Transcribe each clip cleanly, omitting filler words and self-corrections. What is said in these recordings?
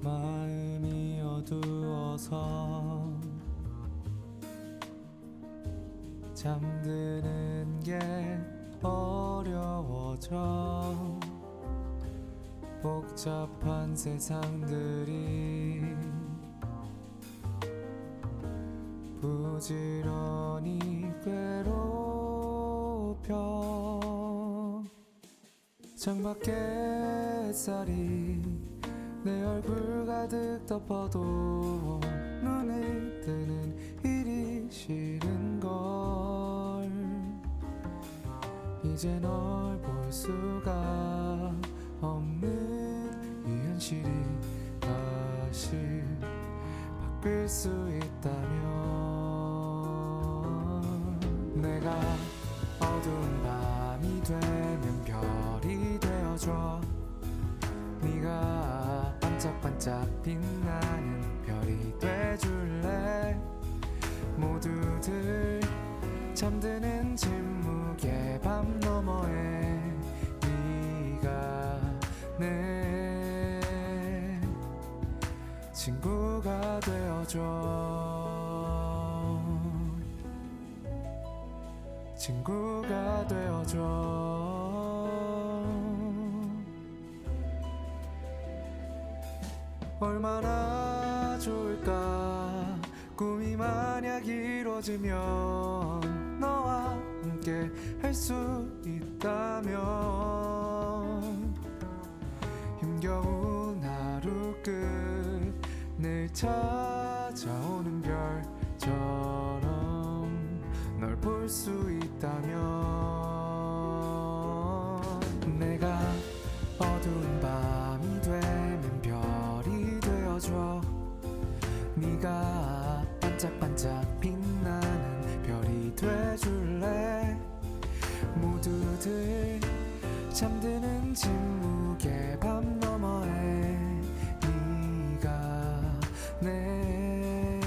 마음이 어두워서 잠드는 게 어려워져. 복잡한 세상들이 부지런히 괴롭혀. 창밖에 햇살이 내 얼굴 가득 덮어도 눈을 뜨는 일이 싫은걸. 이제 널 볼 수가 없는 이 현실이 다시 바뀔 수 있다면 내가 어두운 밤이 되면 별이 되어줘. 네가 반짝반짝 빛나는 별이 돼줄래. 모두들 잠드는 침묵의 밤 너머에 네가 내 친구가 되어줘. 친구가 되어줘. 얼마나 좋을까. 꿈이 만약 이루어지면 너와 함께 할 수 있다면. 힘겨운 하루 끝 내일 찾아오는 별처럼 널 볼 수 있다면 내가 어두운 밤이 되면 별이 되어줘. 네가 반짝반짝 빛나는 별이 돼줄래. 모두들 잠드는 침묵의 밤 너머에 네가 내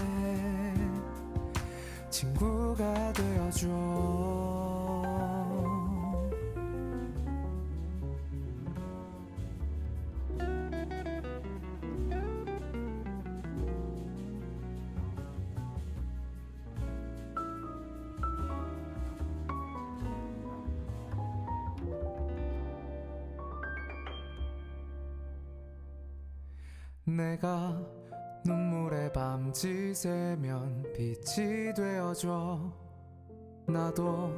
친구가 되어줘. 내가 눈물의 밤지 새면 빛이 되어줘. 나도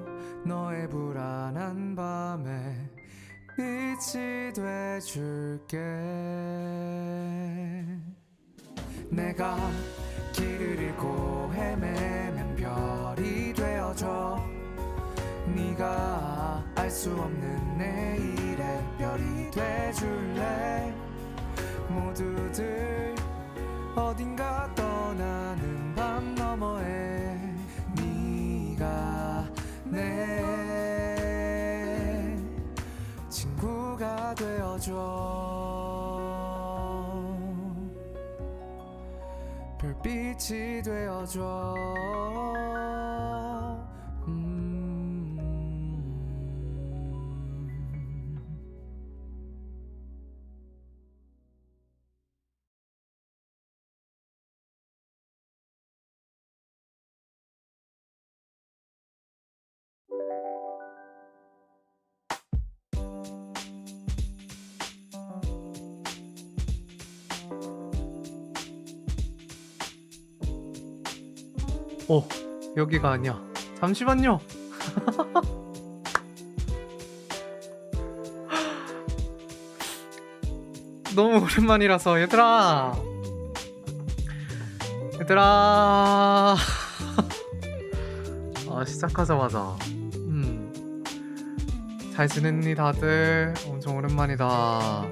너의 불안한 밤에 빛이 돼줄게. 내가 길을 잃고 헤매면 별이 되어줘. 네가 알 수 없는 내일의 별이 돼줄래. 모두들 어딘가 떠나는 밤 너머에 네가 내 친구가 되어줘. 별빛이 되어줘. 여기가 아니야. 잠시만요. 너무 오랜만이라서 얘들아 시작하자마자 잘 지냈니 다들? 엄청 오랜만이다.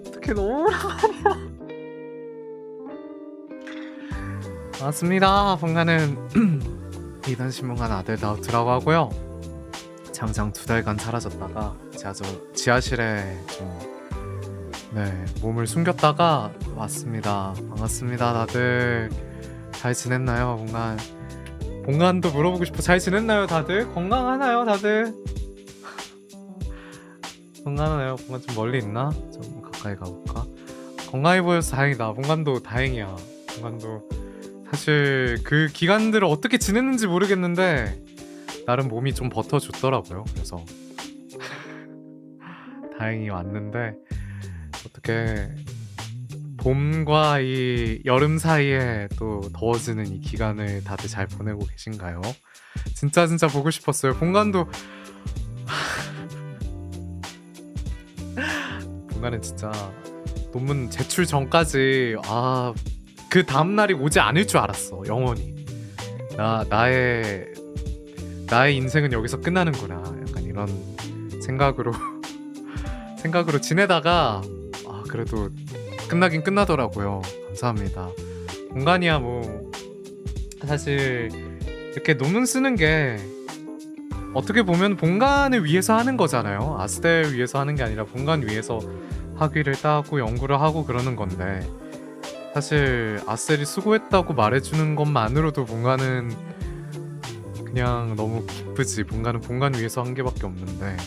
어떡해, 너무 오랜만이야. 반갑습니다. 본가는 이단신문관 아들 나우트라고 하고요. 장장 2달간 사라졌다가 제가 지하실에 몸을 숨겼다가 왔습니다. 반갑습니다. 다들 잘 지냈나요? 본관도 물어보고 싶어. 잘 지냈나요 다들? 건강하나요 다들? 본관은 본관 좀 멀리 있나? 좀 가까이 가볼까? 건강해 보여서 다행이다. 본관도 다행이야. 본관도 사실 그 기간들을 어떻게 지냈는지 모르겠는데 나름 몸이 좀 버텨줬더라고요. 그래서 다행히 왔는데 어떻게 봄과 이 여름 사이에 또 더워지는 이 기간을 다들 잘 보내고 계신가요? 진짜 보고 싶었어요. 본관도 본관은 진짜 논문 제출 전까지 그 다음날이 오지 않을 줄 알았어. 영원히 나의 인생은 여기서 끝나는구나. 약간 이런 생각으로 생각으로 지내다가 그래도 끝나긴 끝나더라고요. 감사합니다. 본관이야 뭐 사실 이렇게 논문 쓰는 게 어떻게 보면 본관을 위해서 하는 거잖아요. 아스델 위해서 하는 게 아니라 본관 위해서 학위를 따고 연구를 하고 그러는 건데 사실 아스델이 수고했다고 말해주는 것만으로도 본관은 그냥 너무 기쁘지. 본관은 본관 위해서 한 게밖에 없는데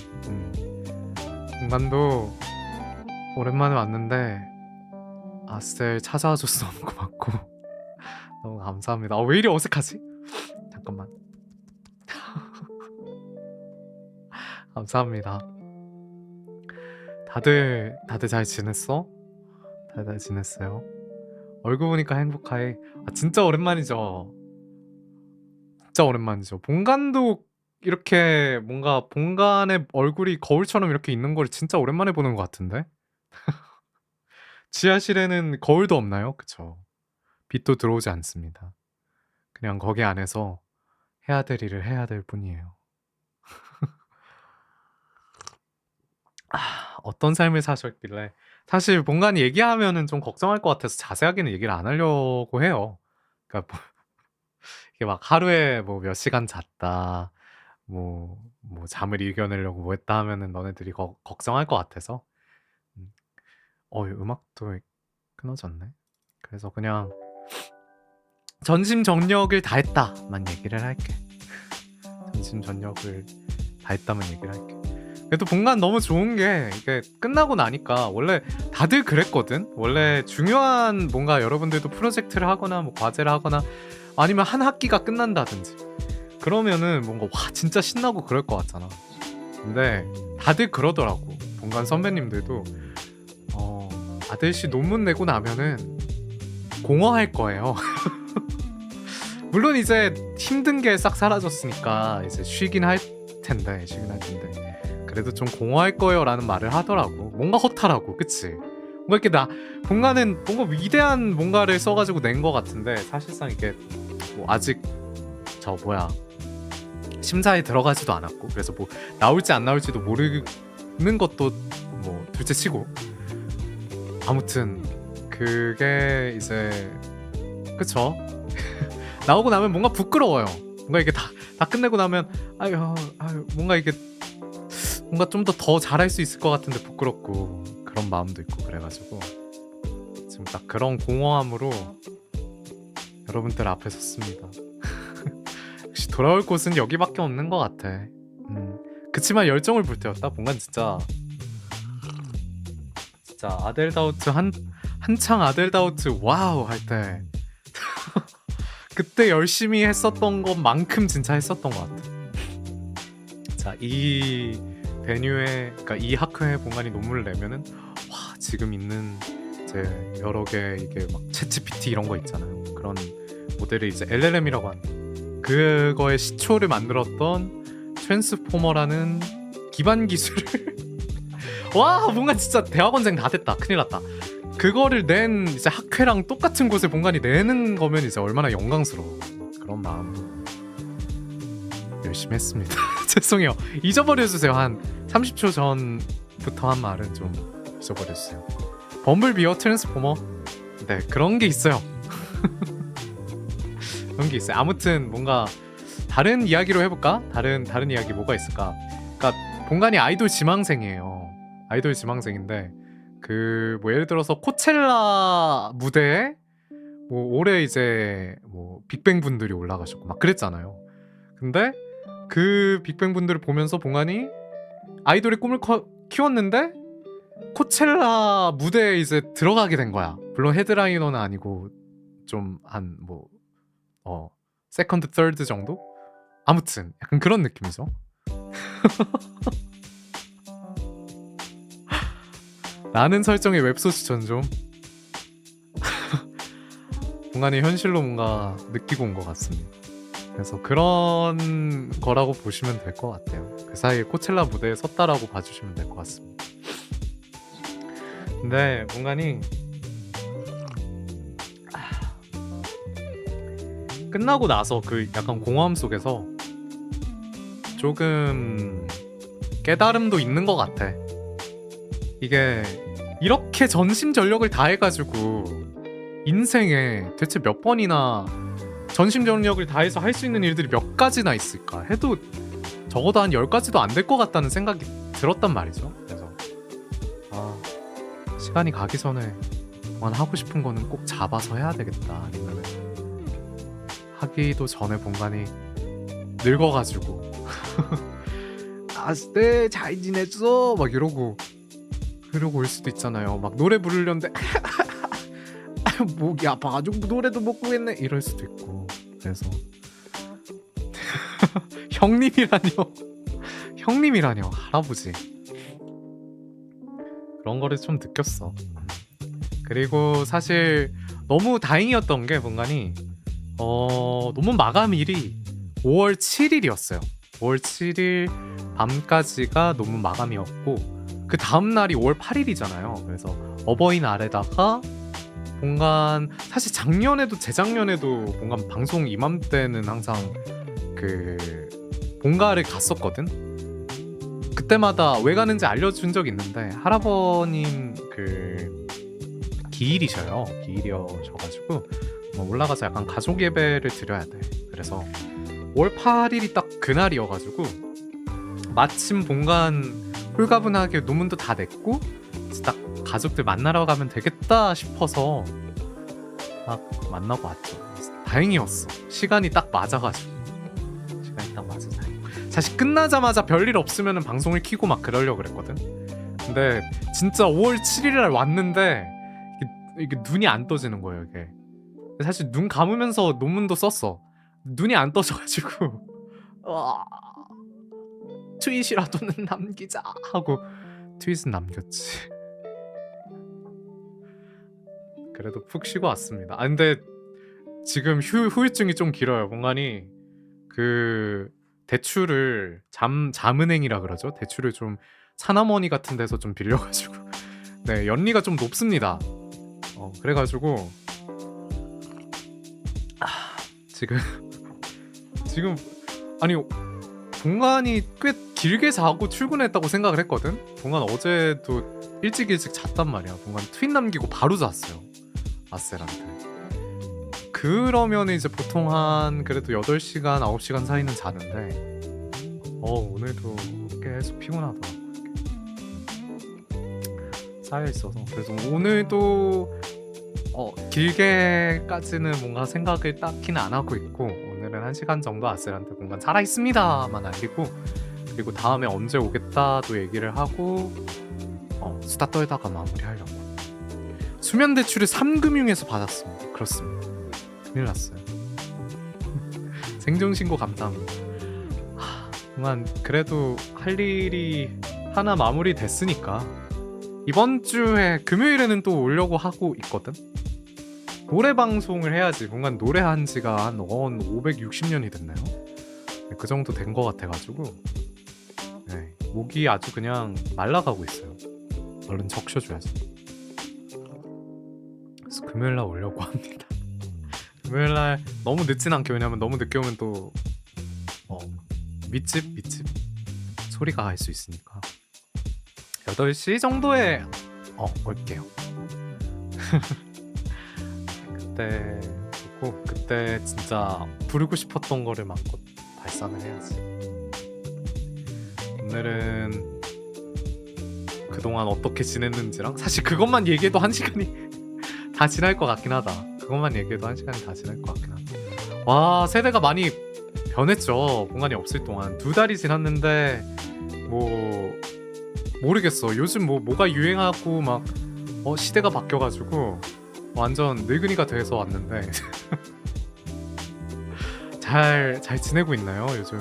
본관도 오랜만에 왔는데 아스델 찾아와줘서 너무 고맙고 너무 감사합니다. 왜 이리 어색하지? 잠깐만. 감사합니다. 다들 잘 지냈어? 다들 잘 지냈어요? 얼굴 보니까 행복해. 진짜 오랜만이죠. 진짜 오랜만이죠. 본관도 이렇게 뭔가 본관의 얼굴이 거울처럼 이렇게 있는 걸 진짜 오랜만에 보는 것 같은데? 지하실에는 거울도 없나요? 그쵸. 빛도 들어오지 않습니다. 그냥 거기 안에서 해야 될 일을 해야 될 뿐이에요. 어떤 삶을 사셨길래 사실 본관이 얘기하면은 좀 걱정할 것 같아서 자세하게는 얘기를 안 하려고 해요. 그러니까 이게 막 하루에 뭐 몇 시간 잤다 뭐 잠을 이겨내려고 뭐 했다 하면은 너네들이 걱정할 것 같아서 음악도 끊어졌네. 그래서 그냥 전심전력을 다했다만 얘기를 할게. 전심전력을 다했다만 얘기를 할게. 그래도 본관 너무 좋은 게 이게 끝나고 나니까 원래 다들 그랬거든. 원래 중요한 뭔가 여러분들도 프로젝트를 하거나 뭐 과제를 하거나 아니면 한 학기가 끝난다든지 그러면은 뭔가 와 진짜 신나고 그럴 것 같잖아. 근데 다들 그러더라고. 본관 선배님들도 아들씨 논문 내고 나면은 공허할 거예요. 물론 이제 힘든 게 싹 사라졌으니까 이제 쉬긴 할 텐데 그래도 좀 공허할 거예요 라는 말을 하더라고. 뭔가 허탈하고 그치? 뭔가 이렇게 본관은 뭔가 위대한 뭔가를 써가지고 낸 것 같은데 사실상 이게 뭐 아직 심사에 들어가지도 않았고 그래서 뭐 나올지 안 나올지도 모르는 것도 뭐 둘째 치고 아무튼 그게 이제 그쵸? 나오고 나면 뭔가 부끄러워요. 뭔가 이게 다 끝내고 나면 아유 뭔가 이게 뭔가 좀 더 잘할 수 있을 것 같은데 부끄럽고 그런 마음도 있고 그래가지고 지금 딱 그런 공허함으로 여러분들 앞에 섰습니다. 역시 돌아올 곳은 여기밖에 없는 것 같아. 그치만 열정을 불태웠다. 본관 진짜 아델다우트 한창 아델다우트 와우 할 때 그때 열심히 했었던 것만큼 진짜 했었던 것 같아. 자, 이 베뉴에 그러니까 이 학회에 본관이 논문을 내면은 와 지금 있는 이제 여러 개 이게 막 챗GPT 이런 거 있잖아요. 그런 모델을 이제 LLM이라고 하는 그거의 시초를 만들었던 트랜스포머라는 기반 기술을 와 뭔가 진짜 대학원생 다 됐다. 큰일 났다. 그거를 낸 이제 학회랑 똑같은 곳에 본관이 내는 거면 이제 얼마나 영광스러워. 그런 마음으로 열심히 했습니다. 죄송해요. 잊어버려주세요. 한 30초 전부터 한 말은 좀 잊어버려주세요. 범블비어 트랜스포머 네 그런 게 있어요. 그런 게 있어요. 아무튼 뭔가 다른 이야기로 해볼까? 다른 이야기 뭐가 있을까? 그러니까 본관이 아이돌 지망생이에요. 아이돌 지망생인데 그 뭐 예를 들어서 코첼라 무대에 뭐 올해 이제 뭐 빅뱅 분들이 올라가셨고 막 그랬잖아요. 근데 그 빅뱅 분들을 보면서 봉환이 아이돌의 꿈을 키웠는데 코첼라 무대에 이제 들어가게 된 거야. 물론 헤드라이너는 아니고 좀 한 뭐 세컨드, 서드 정도? 아무튼 약간 그런 느낌이죠. 라는 설정의 웹소스 전 좀 공간의 현실로 뭔가 느끼고 온 것 같습니다. 그래서 그런 거라고 보시면 될 것 같아요. 그 사이에 코첼라 무대에 섰다라고 봐주시면 될 것 같습니다. 근데 공간이 끝나고 나서 그 약간 공허함 속에서 조금 깨달음도 있는 것 같아. 이게 이렇게 전심전력을 다해가지고 인생에 대체 몇 번이나 전심전력을 다해서 할 수 있는 일들이 몇 가지나 있을까 해도 적어도 한 10가지도 안 될 것 같다는 생각이 들었단 말이죠. 그래서 시간이 가기 전에 그만 하고 싶은 거는 꼭 잡아서 해야 되겠다. 아니면 하기도 전에 본관이 늙어가지고 네, 잘 지냈어 막 이러고 올 수도 있잖아요. 막 노래 부르려는데 목이 아파가지고 노래도 못 부르겠네 이럴 수도 있고. 그래서 형님이라뇨 할아버지. 그런 거를 좀 느꼈어. 그리고 사실 너무 다행이었던 게 본관이 너무 마감일이 5월 7일이었어요. 5월 7일 밤까지가 너무 마감이었고 그 다음날이 5월 8일이잖아요. 그래서 어버이날에다가 본관 사실 작년에도 재작년에도 본관 방송 이맘때는 항상 그 본가를 갔었거든. 그때마다 왜 가는지 알려준 적이 있는데 할아버님 그 기일이셔가지고 올라가서 약간 가족 예배를 드려야 돼. 그래서 5월 8일이 딱 그날이어가지고 마침 본관 홀가분하게 논문도 다 냈고 딱 가족들 만나러 가면 되겠다 싶어서 딱 만나고 왔죠. 다행이었어. 시간이 딱 맞아가지고. 사실 끝나자마자 별일 없으면 방송을 켜고 막 그러려고 그랬거든. 근데 진짜 5월 7일날 왔는데 이게 눈이 안 떠지는 거예요. 이게 사실 눈 감으면서 논문도 썼어. 눈이 안 떠져가지고 트윗이라도는 남기자 하고 트윗은 남겼지. 그래도 푹 쉬고 왔습니다. 근데 지금 후유증이 좀 길어요. 공간이 그 대출을 잠은행이라 그러죠. 대출을 좀 사나머니 같은 데서 좀 빌려가지고 네, 연리가 좀 높습니다. 그래가지고 지금 아니 동간이 꽤 길게 자고 출근했다고 생각을 했거든. 동간 어제도 일찍 잤단 말이야. 동간 트윗 남기고 바로 잤어요. 아셀한테. 그러면 이제 보통 한 그래도 8시간 9시간 사이는 자는데 오늘도 계속 피곤하더라고. 쌓여있어서. 그래서 오늘도 길게까지는 뭔가 생각을 딱히는 안 하고 있고 오늘은 1시간 정도 아셀한테 공간 살아있습니다만 알리고 그리고 다음에 언제 오겠다도 얘기를 하고 수다 떨다가 마무리하려고. 수면 대출을 3금융에서 받았습니다. 그렇습니다. 큰일 났어요. 생존신고 감사합니다. 그만 그래도 할 일이 하나 마무리 됐으니까 이번 주에 금요일에는 또 오려고 하고 있거든. 노래 방송을 해야지. 뭔가 노래한 지가 한 560년이 됐나요? 네, 그 정도 된 것 같아가지고 네, 목이 아주 그냥 말라가고 있어요. 얼른 적셔줘야지. 그래서 금요일날 오려고 합니다. 금요일날 너무 늦진 않게. 왜냐면 너무 늦게 오면 또 밑집 소리가 갈 수 있으니까 8시 정도에 올게요. 그때 좋고 그때 진짜 부르고 싶었던 거를 마음껏 발산을 해야지. 오늘은 그동안 어떻게 지냈는지랑 사실 그것만 얘기해도 1시간이 다 지날 것 같긴 하다. 그것만 얘기해도 1시간이 다 지날 것 같긴 하다. 와, 세대가 많이 변했죠. 공간이 없을 동안 2달이 지났는데 뭐 모르겠어. 요즘 뭐가 유행하고 막 시대가 바뀌어가지고 완전 늙은이가 돼서 왔는데 잘 지내고 있나요? 요즘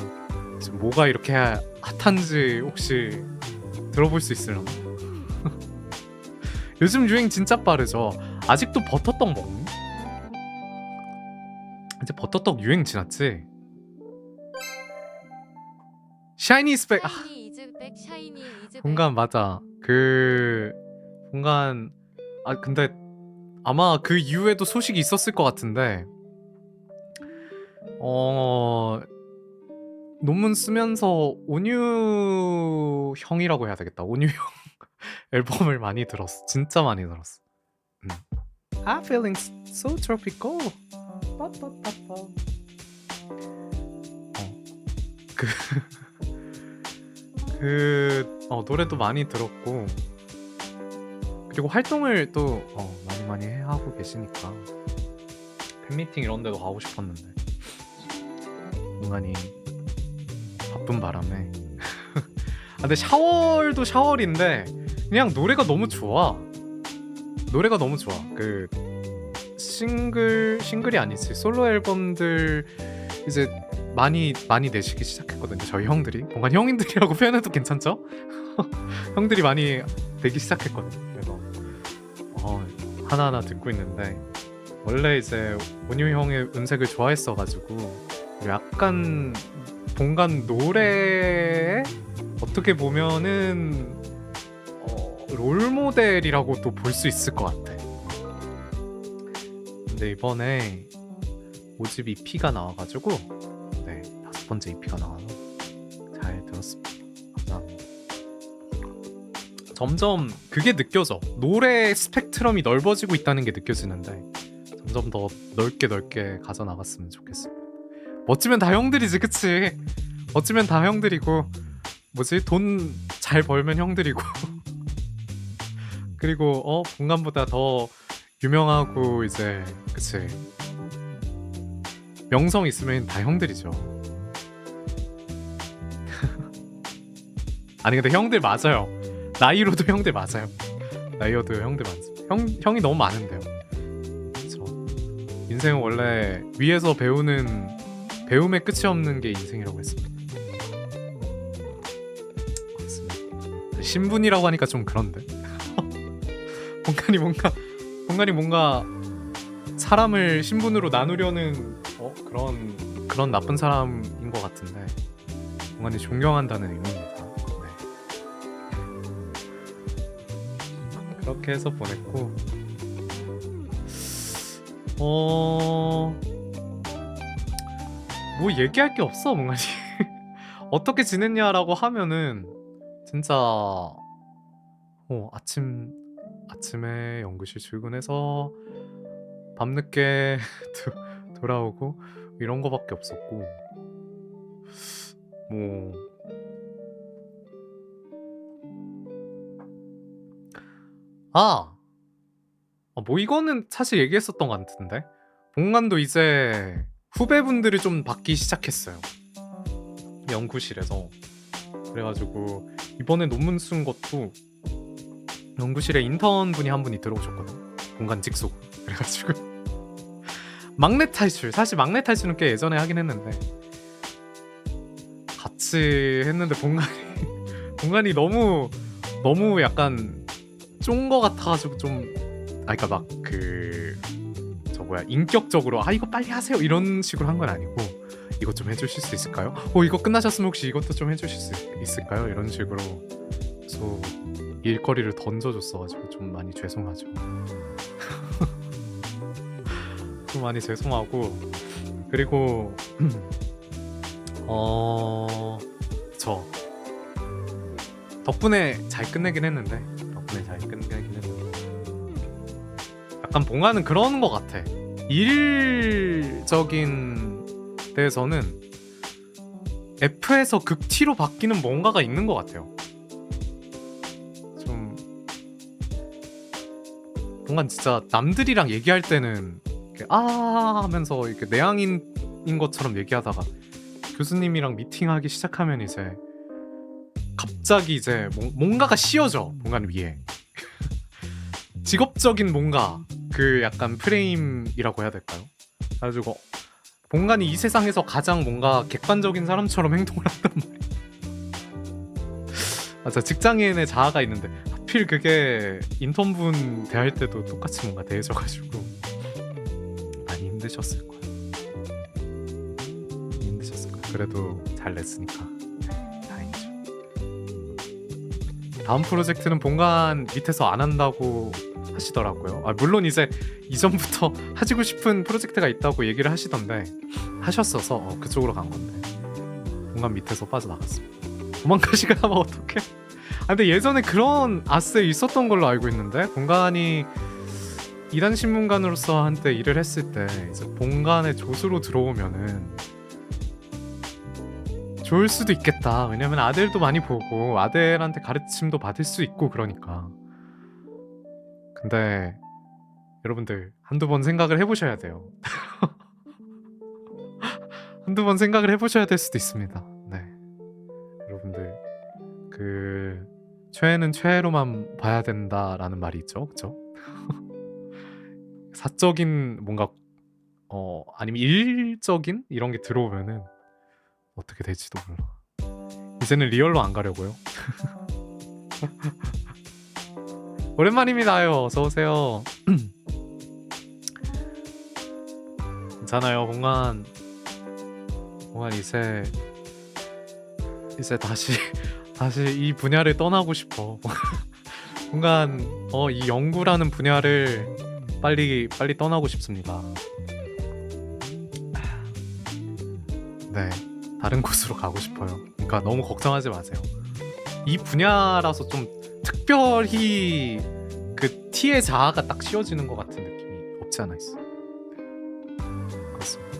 뭐가 이렇게 핫한지 혹시 들어볼 수 있으려나? 요즘 유행 진짜 빠르죠. 아직도 버터떡 먹니? 이제 버터떡 유행 지났지? 샤이니 스펙 샤이니 이즈백 샤이니 이즈백 본관 맞아. 그 본관 근데 아마 그 이후에도 소식이 있었을 것 같은데 논문 쓰면서 온유 형이라고 해야 되겠다. 온유 형 앨범을 많이 들었어. 진짜 많이 들었어. I'm feeling so tropical. 그 노래도 많이 들었고 그리고 활동을 또 많이 하고 계시니까 팬미팅 이런 데도 가고 싶었는데 공간이 바쁜 바람에 근데 샤월도 샤월인데 그냥 노래가 너무 좋아. 노래가 너무 좋아. 그 싱글이 아니지 솔로 앨범들 이제 많이 내시기 시작했거든요. 저희 형들이 뭔가 형인들이라고 표현해도 괜찮죠? 형들이 많이 내기 시작했거든요. 그래서 하나하나 듣고 있는데 원래 이제 온유 형의 음색을 좋아했어가지고 약간 본관 노래에 어떻게 보면은 롤모델이라고 또 볼 수 있을 것 같아. 근데 이번에 5집 EP가 나와가지고 5번째 EP가 나와서 잘 들었습니다. 감사합니다. 점점 그게 느껴져. 노래 스펙트럼이 넓어지고 있다는 게 느껴지는데 점점 더 넓게 가져 나갔으면 좋겠습니다. 멋지면 다 형들이지, 그치? 멋지면 다 형들이고 뭐지? 돈 잘 벌면 형들이고 그리고 공간보다 더 유명하고 이제 그치? 명성 있으면 다 형들이죠. 아니 근데 형들 맞아요. 나이로도 형들 맞아요. 나이로도 형들 많습니다. 형이 너무 많은데요. 그렇죠. 인생은 원래 위에서 배움의 끝이 없는 게 인생이라고 했습니다. 맞습니다. 신분이라고 하니까 좀 그런데. 본관이 뭔가 사람을 신분으로 나누려는 그런 나쁜 사람인 것 같은데 본관이 존경한다는 의미입니다. 그렇게 해서 보냈고 뭐 얘기할 게 없어. 뭔가 어떻게 지냈냐라고 하면은 진짜 아침에 연구실 출근해서 밤늦게 돌아오고 이런 거밖에 없었고 뭐 이거는 사실 얘기했었던 것 같은데 본관도 이제 후배분들이 좀 받기 시작했어요. 연구실에서. 그래가지고 이번에 논문 쓴 것도 연구실에 인턴분이 한 분이 들어오셨거든. 본관 직속. 그래가지고 막내 탈출. 사실 막내 탈출은 꽤 예전에 하긴 했는데 같이 했는데 본관이 너무 약간 쫀 거 같아가지고 좀 그러니까 막 인격적으로 이거 빨리 하세요 이런 식으로 한 건 아니고 이것 좀 해주실 수 있을까요? 이거 끝나셨으면 혹시 이것도 좀 해주실 수 있을까요? 이런 식으로 그래서 일거리를 던져줬어가지고 좀 많이 죄송하죠. 좀 많이 죄송하고 그리고 저 덕분에 잘 끝내긴 했는데 약간 봉화는 그런 것 같아. 일적인 데에서는 F에서 극T로 바뀌는 뭔가가 있는 것 같아요. 좀 뭔가 진짜 남들이랑 얘기할 때는 이렇게 하면서 이렇게 내향인인 것처럼 얘기하다가 교수님이랑 미팅하기 시작하면 이제 갑자기 이제 뭔가가 씌워져 공간 위에. 직업적인 뭔가 그 약간 프레임이라고 해야 될까요? 그래가지고 본관이 이 세상에서 가장 뭔가 객관적인 사람처럼 행동을 한단 말이야. 맞아, 직장인의 자아가 있는데 하필 그게 인턴분 대할 때도 똑같이 뭔가 대해져가지고 많이 힘드셨을 거야. 힘드셨을 거야. 그래도 잘 냈으니까 다행이죠. 다음 프로젝트는 본관 밑에서 안 한다고 하시더라고요. 물론 이제 이전부터 하시고 싶은 프로젝트가 있다고 얘기를 하시던데 하셨어서 그쪽으로 간 건데 본관 밑에서 빠져나갔습니다. 도망가시가 하면 어떡해? 근데 예전에 그런 아스에 있었던 걸로 알고 있는데 본관이 이단 신문관으로서 한때 일을 했을 때 이제 본관의 조수로 들어오면은 좋을 수도 있겠다. 왜냐면 아들도 많이 보고 아들한테 가르침도 받을 수 있고 그러니까. 근데 여러분들 한두 번 생각을 해보셔야 돼요. 한두 번 생각을 해보셔야 될 수도 있습니다. 네, 여러분들 그 최애는 최애로만 봐야 된다라는 말이 있죠, 그렇죠? 사적인 뭔가 아니면 일적인 이런 게 들어오면은 어떻게 될지도 몰라. 이제는 리얼로 안 가려고요. 오랜만입니다요. 어서 오세요. 괜찮아요, 공간 이제 다시 이 분야를 떠나고 싶어. 공간 이 연구라는 분야를 빨리 떠나고 싶습니다. 네, 다른 곳으로 가고 싶어요. 그러니까 너무 걱정하지 마세요. 이 분야라서 좀 특별히 그 T의 자아가 딱 씌워지는 것 같은 느낌이 없지 않아 있어. 그렇습니다.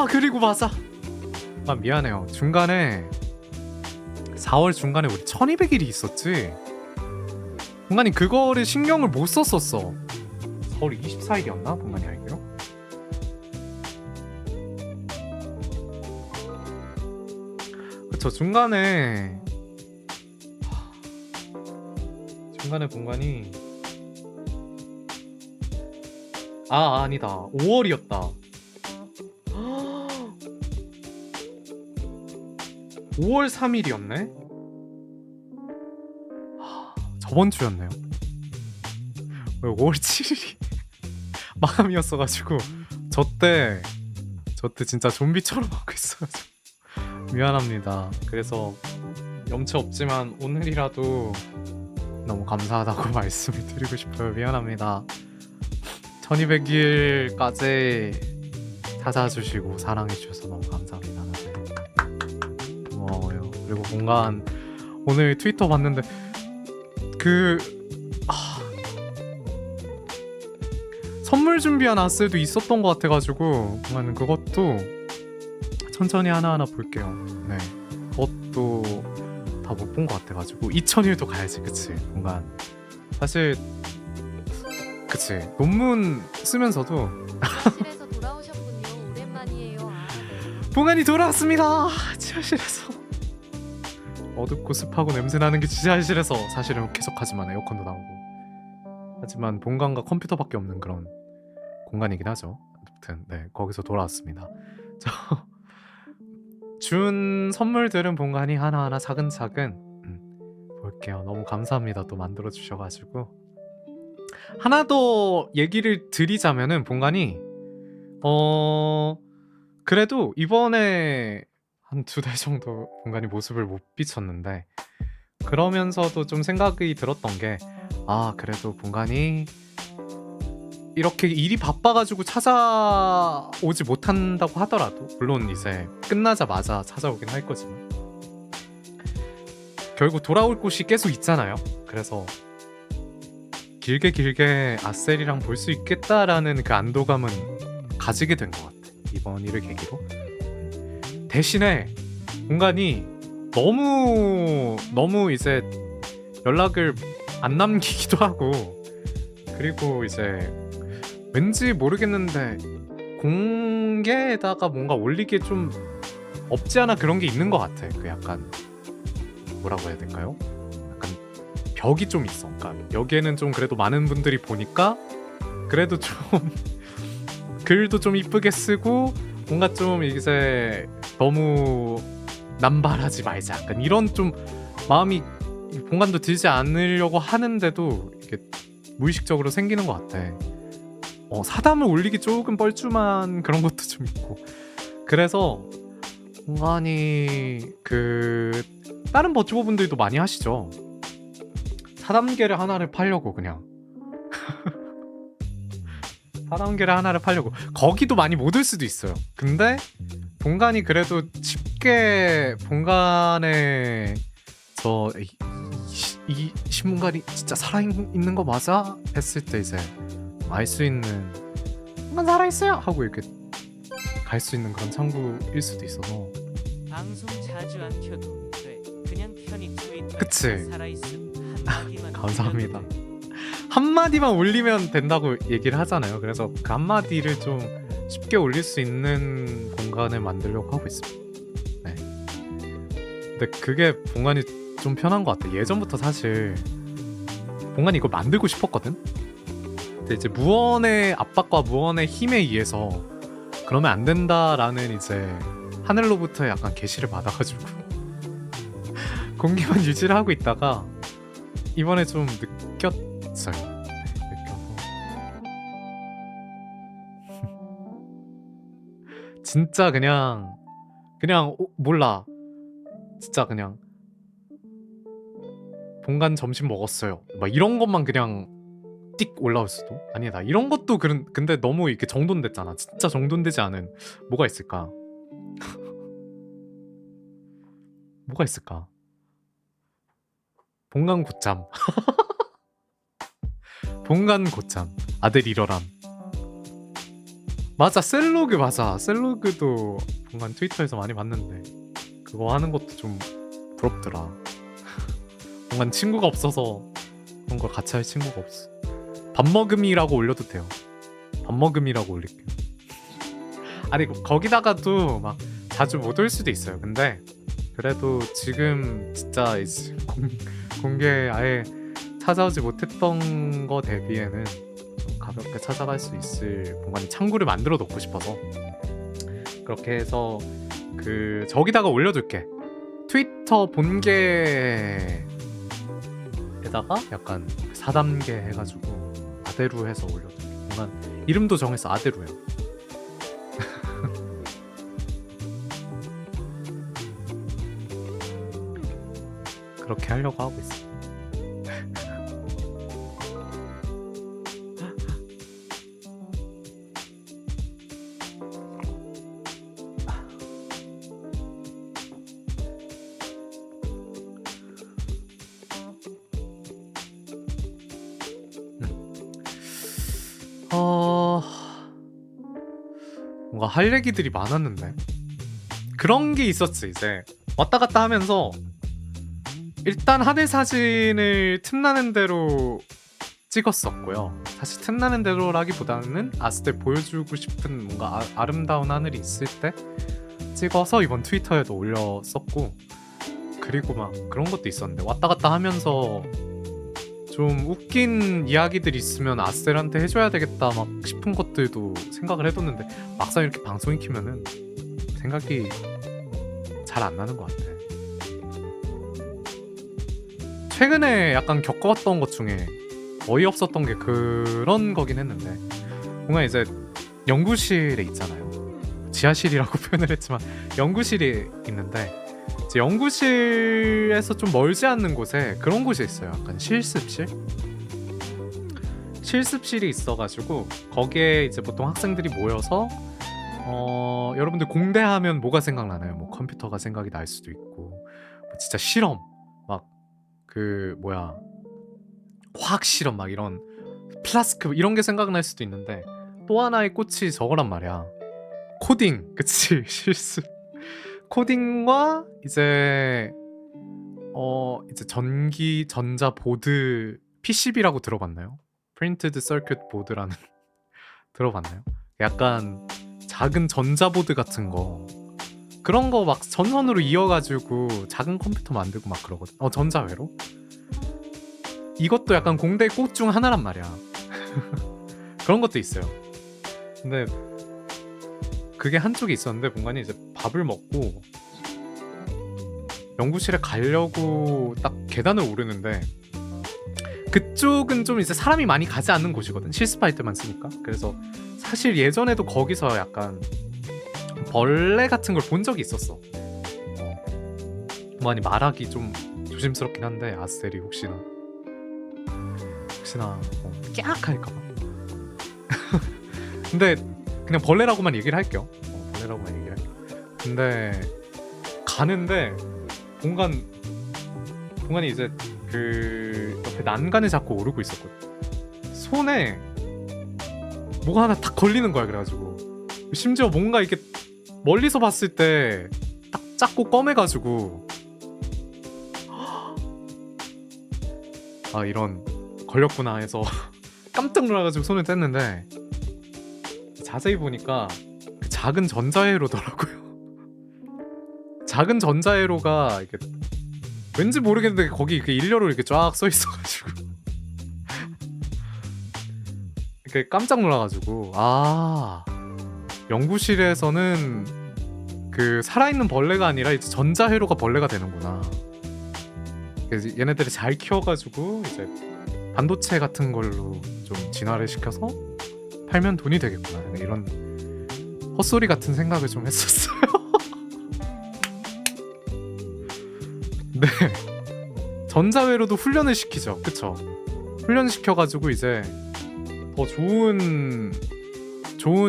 그리고 맞아. 미안해요. 중간에 4월 중간에 우리 1200일이 있었지. 공간이 그거를 신경을 못 썼었어. 4월 24일이었나? 공간이 알기로. 그쵸, 중간에 공간이 아니다, 5월이었다. 5월 3일이었네? 저번 주였네요. 5월 7일이 마감이었어가지고 저때 진짜 좀비처럼 하고 있어가지고 미안합니다. 그래서 염치 없지만 오늘이라도 너무 감사하다고 말씀을 드리고 싶어요. 미안합니다. 1200일까지 찾아주시고 사랑해주셔서 너무 감사합니다. 고마워요. 그리고 공간 오늘 트위터 봤는데 선물 준비한 아스도 있었던 것 같아가지고 공간은 그것도 천천히 하나하나 볼게요. 네, 그것도 다 못 본 것 같아가지고 2000일도 가야지. 그치, 공간 사실 그치, 논문 쓰면서도 지하실에서 돌아오셨군요. 오랜만이에요. 봉안이 돌아왔습니다. 지하실에서 어둡고 습하고 냄새나는 게 지하실에서 사실은 계속하지만 에어컨도 나오고 하지만 본관과 컴퓨터밖에 없는 그런 공간이긴 하죠. 아무튼 네, 거기서 돌아왔습니다. 준 선물들은 본관이 하나하나 차근차근 볼게요. 너무 감사합니다. 또 만들어주셔가지고. 하나 더 얘기를 드리자면은 본관이 그래도 이번에 한 2달 정도 본관이 모습을 못 비쳤는데 그러면서도 좀 생각이 들었던 게 그래도 본관이 이렇게 일이 바빠가지고 찾아오지 못한다고 하더라도 물론 이제 끝나자마자 찾아오긴 할 거지만 결국 돌아올 곳이 계속 있잖아요. 그래서 길게 아셀이랑 볼 수 있겠다라는 그 안도감은 가지게 된 것 같아. 이번 일을 계기로. 대신에 공간이 너무 이제 연락을 안 남기기도 하고 그리고 이제 왠지 모르겠는데 공개에다가 뭔가 올리기에 좀 없지 않아 그런 게 있는 것 같아. 그 약간 뭐라고 해야 될까요? 약간 벽이 좀 있어. 그러니까 여기에는 좀 그래도 많은 분들이 보니까 그래도 좀 글도 좀 이쁘게 쓰고 뭔가 좀 이제 너무 남발하지 말자. 약간 이런 좀 마음이 공간도 들지 않으려고 하는데도 이게 무의식적으로 생기는 것 같아. 사담을 올리기 조금 뻘쭘한 그런 것도 좀 있고. 그래서 공간이 그 다른 버튜버 분들도 많이 하시죠. 사담계를 하나를 팔려고 그냥 사담계를 하나를 팔려고 거기도 많이 못 올 수도 있어요. 근데 본관이 그래도 쉽게 본관에 이 신문관이 진짜 살아있는 거 맞아? 했을 때 이제 알 수 있는 본관 살아있어요! 하고 이렇게 갈 수 있는 그런 창구일 수도 있어서. 방송 자주 안 켜도 돼. 그냥 편히 트위터에 그치? 살아있음 한마디만 감사합니다. 올려도 돼. 한마디만 올리면 된다고 얘기를 하잖아요. 그래서 그 한마디를 좀 쉽게 올릴 수 있는 공간을 만들려고 하고 있습니다. 네. 근데 그게 공간이 좀 편한 것 같아. 예전부터 사실 공간이 이걸 만들고 싶었거든. 근데 이제 무언의 압박과 무언의 힘에 의해서 그러면 안 된다라는 이제 하늘로부터 약간 계시를 받아가지고 공기만 유지를 하고 있다가 이번에 좀 느꼈어요. 네, 느껴서 진짜 그냥 몰라. 진짜 그냥 본관 점심 먹었어요. 막 이런 것만 그냥 띡 올라올 수도. 아니다. 이런 것도 근데 너무 이렇게 정돈됐잖아. 진짜 정돈되지 않은 뭐가 있을까? 뭐가 있을까? 본관 곧잠. 본관 곧잠. 아들 일어람. 맞아, 셀로그 맞아. 셀로그도 본관 트위터에서 많이 봤는데 그거 하는 것도 좀 부럽더라. 본관 친구가 없어서 그런 걸 같이 할 친구가 없어. 밥 먹음이라고 올려도 돼요. 밥 먹음이라고 올릴게요. 아니 거기다가도 막 자주 못 올 수도 있어요. 근데 그래도 지금 진짜 이제 공개 아예 찾아오지 못했던 거 대비에는 좀 가볍게 찾아갈 수 있을 공간이 창구를 만들어 놓고 싶어서 그렇게 해서 그 저기다가 올려둘게. 트위터 본계에다가 약간 4단계 해가지고 아데루 해서 올려둘게. 공간 이름도 정해서 아데루야. 그렇게 하려고 하고 있어. 뭔가 할 얘기들이 많았는데 그런 게 있었지. 이제 왔다 갔다 하면서 일단 하늘 사진을 틈나는 대로 찍었었고요. 사실 틈나는 대로라기보다는 아스테 보여주고 싶은 뭔가 아름다운 하늘이 있을 때 찍어서 이번 트위터에도 올렸었고, 그리고 막 그런 것도 있었는데 왔다 갔다 하면서 좀 웃긴 이야기들이 있으면 아스텔한테 해줘야 되겠다 막 싶은 것들도 생각을 해뒀는데 막상 이렇게 방송이 키면은 생각이 잘 안 나는 것 같아. 최근에 약간 겪어왔던 것 중에 어이없었던 게 그런 거긴 했는데, 뭔가 이제 연구실에 있잖아요. 지하실이라고 표현을 했지만 연구실이 있는데, 이제 연구실에서 좀 멀지 않는 곳에 그런 곳이 있어요. 약간 실습실이 있어가지고 거기에 이제 보통 학생들이 모여서 여러분들 공대하면 뭐가 생각나나요? 뭐 컴퓨터가 생각이 날 수도 있고, 뭐 진짜 실험 막 그 뭐야 화학 실험 막 이런 플라스크 이런 게 생각날 수도 있는데, 또 하나의 꽃이 저거란 말이야. 코딩. 그치. 실습 코딩과 이제 전기 전자 보드 PCB라고 들어봤나요? Printed Circuit Board라는 들어봤나요? 약간 작은 전자보드 같은 거 그런 거 막 전선으로 이어가지고 작은 컴퓨터 만들고 막 그러거든. 전자회로. 이것도 약간 공대의 꽃 중 하나란 말이야. 그런 것도 있어요. 근데 그게 한쪽에 있었는데 본관이 이제 밥을 먹고 연구실에 가려고 딱 계단을 오르는데 그쪽은 좀 이제 사람이 많이 가지 않는 곳이거든. 실습할 때만 쓰니까. 그래서 사실 예전에도 거기서 약간 벌레 같은 걸 본 적이 있었어. 많이 말하기 좀 조심스럽긴 한데 아스테리 혹시나 깍 할까봐. 근데 그냥 벌레라고만 얘기를 할게요. 벌레라고만 얘기를 할게요. 근데 가는데 본관이 이제 그 옆에 난간을 잡고 오르고 있었거든. 손에 뭐가 하나 딱 걸리는 거야. 그래가지고 심지어 뭔가 이렇게 멀리서 봤을 때 딱 작고 검해가지고 아 이런 걸렸구나 해서 깜짝 놀라가지고 손을 뗐는데 자세히 보니까 그 작은 전자회로더라고요. 작은 전자회로가 이렇게 왠지 모르겠는데 거기 이렇게 일렬로 이렇게 쫙 써 있어가지고 이렇게 깜짝 놀라가지고 아 연구실에서는 그 살아있는 벌레가 아니라 이제 전자회로가 벌레가 되는구나. 그래서 얘네들이 잘 키워가지고 이제 반도체 같은 걸로 좀 진화를 시켜서 팔면 돈이 되겠구나. 이런 헛소리 같은 생각을 좀 했었어요. 네, 전자회로도 훈련을 시키죠. 그쵸? 훈련시켜가지고 이제 더 좋은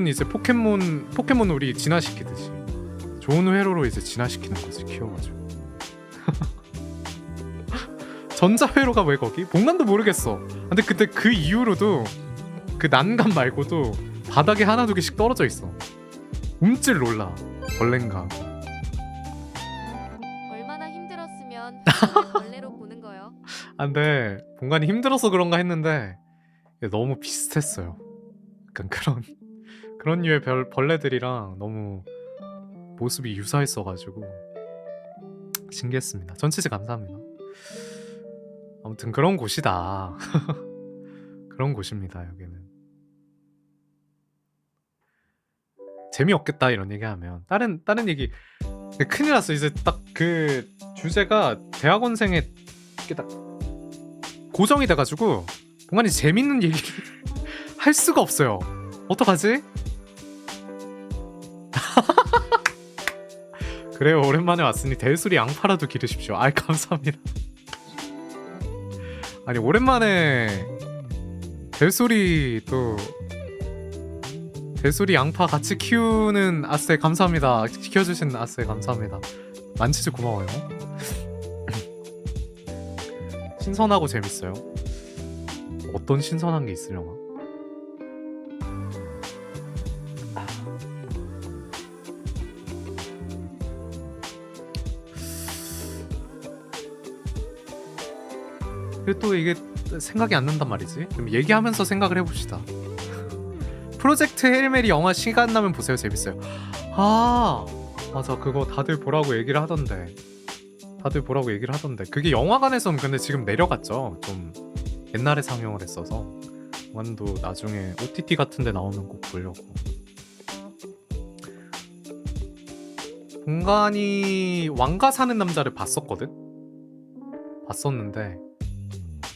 이제 포켓몬 우리 진화시키듯이 좋은 회로로 이제 진화시키는 거지. 키워가지고. 전자회로가 왜 거기? 본관도 모르겠어. 근데 그때 그 이후로도 그 난간 말고도 바닥에 하나 두 개씩 떨어져 있어. 움찔 놀라. 벌레인가. 얼마나 힘들었으면 벌레로 보는 거요. 근데 본관이 힘들어서 그런가 했는데 너무 비슷했어요. 약간 그런 류의 벌레들이랑 너무 모습이 유사했어가지고 신기했습니다. 전치즈 감사합니다. 아무튼 그런 곳이다. 그런 곳입니다. 여기는 재미없겠다 이런 얘기하면 다른 얘기 큰일 났어. 이제 딱 그 주제가 대학원생에 딱 고정이 돼가지고 뭔가 재밌는 얘기를 할 수가 없어요. 어떡하지? 그래요. 오랜만에 왔으니 대수리 양파라도 기르십시오. 아이 감사합니다. 아니 오랜만에 대수리 양파 같이 키우는 아세 감사합니다. 키워주신 아세 감사합니다. 만치즈 고마워요. 신선하고 재밌어요. 어떤 신선한 게 있으려나? 그리고 또 이게 생각이 안 난단 말이지. 그럼 얘기하면서 생각을 해봅시다. 프로젝트 헤일메리 영화 시간 나면 보세요. 재밌어요. 아 맞아. 그거 다들 보라고 얘기를 하던데. 그게 영화관에서는 근데 지금 내려갔죠. 좀 옛날에 상영을 했어서 원도 나중에 OTT 같은 데 나오면 꼭 보려고. 공간이 왕가 사는 남자를 봤었는데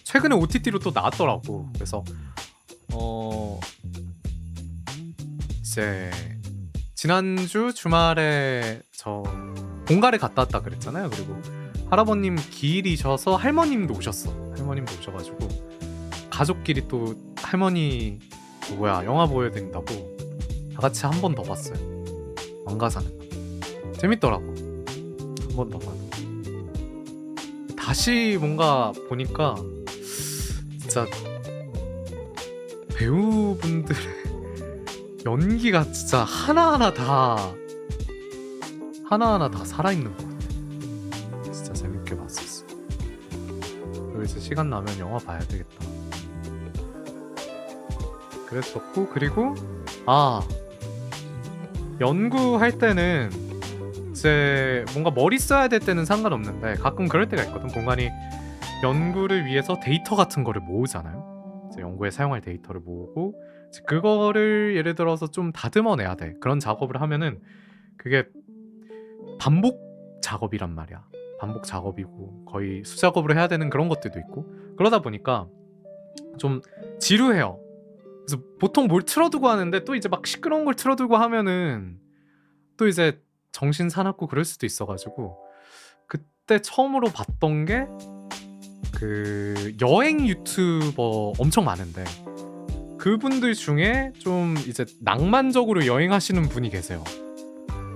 최근에 OTT로 또 나왔더라고. 그래서 이제 지난주 주말에 저 본가를 갔다 왔다 그랬잖아요. 그리고 할아버님 기일이셔서 할머님도 오셔가지고 가족끼리 또 할머니 영화 보여야 된다고 다 같이 한 번 더 봤어요. 왕가사는 재밌더라고. 한 번 더 봐도 다시 뭔가 보니까 진짜 배우분들의 연기가 진짜 하나하나 다 살아있는 것 같아. 진짜 재밌게 봤었어. 그리고 이제 시간 나면 영화 봐야 되겠다. 그랬었고, 그리고 연구할 때는 이제 뭔가 머리 써야 될 때는 상관없는데 가끔 그럴 때가 있거든. 공간이 연구를 위해서 데이터 같은 거를 모으잖아요. 이제 연구에 사용할 데이터를 모으고 이제 그거를 예를 들어서 좀 다듬어내야 돼. 그런 작업을 하면은 그게 반복 작업이란 말이야. 반복 작업이고 거의 수작업을 해야 되는 그런 것들도 있고 그러다 보니까 좀 지루해요. 그래서 보통 뭘 틀어두고 하는데 또 이제 막 시끄러운 걸 틀어두고 하면은 또 이제 정신 사납고 그럴 수도 있어가지고 그때 처음으로 봤던 게 그 여행 유튜버 엄청 많은데 그분들 중에 좀 이제 낭만적으로 여행하시는 분이 계세요.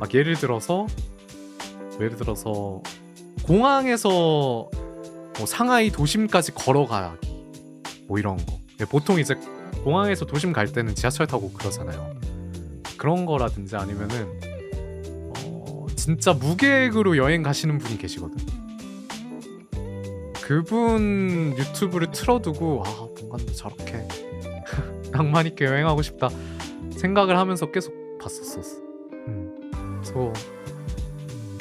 막 예를 들어서 공항에서 뭐 상하이 도심까지 걸어가기 뭐 이런 거. 보통 이제 공항에서 도심 갈 때는 지하철 타고 그러잖아요. 그런 거라든지 아니면은 진짜 무계획으로 여행 가시는 분이 계시거든. 그분 유튜브를 틀어두고 본관도 저렇게 낭만 있게 여행하고 싶다 생각을 하면서 계속 봤었어. 그래서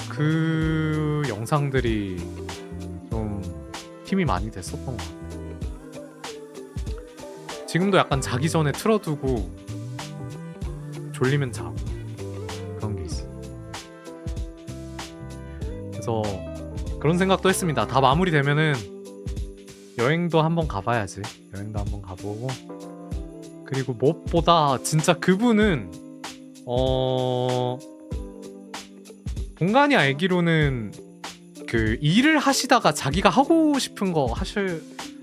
그 영상들이 좀 힘이 많이 됐었던 것 같아. 지금도 약간 자기 전에 틀어두고 졸리면 자고 그런 게 있어. 그래서 그런 생각도 했습니다. 다 마무리되면은 여행도 한번 가봐야지. 여행도 한번 가보고 그리고 무엇보다 진짜 그분은 본관이 알기로는 그 일을 하시다가 자기가 하고 싶은 거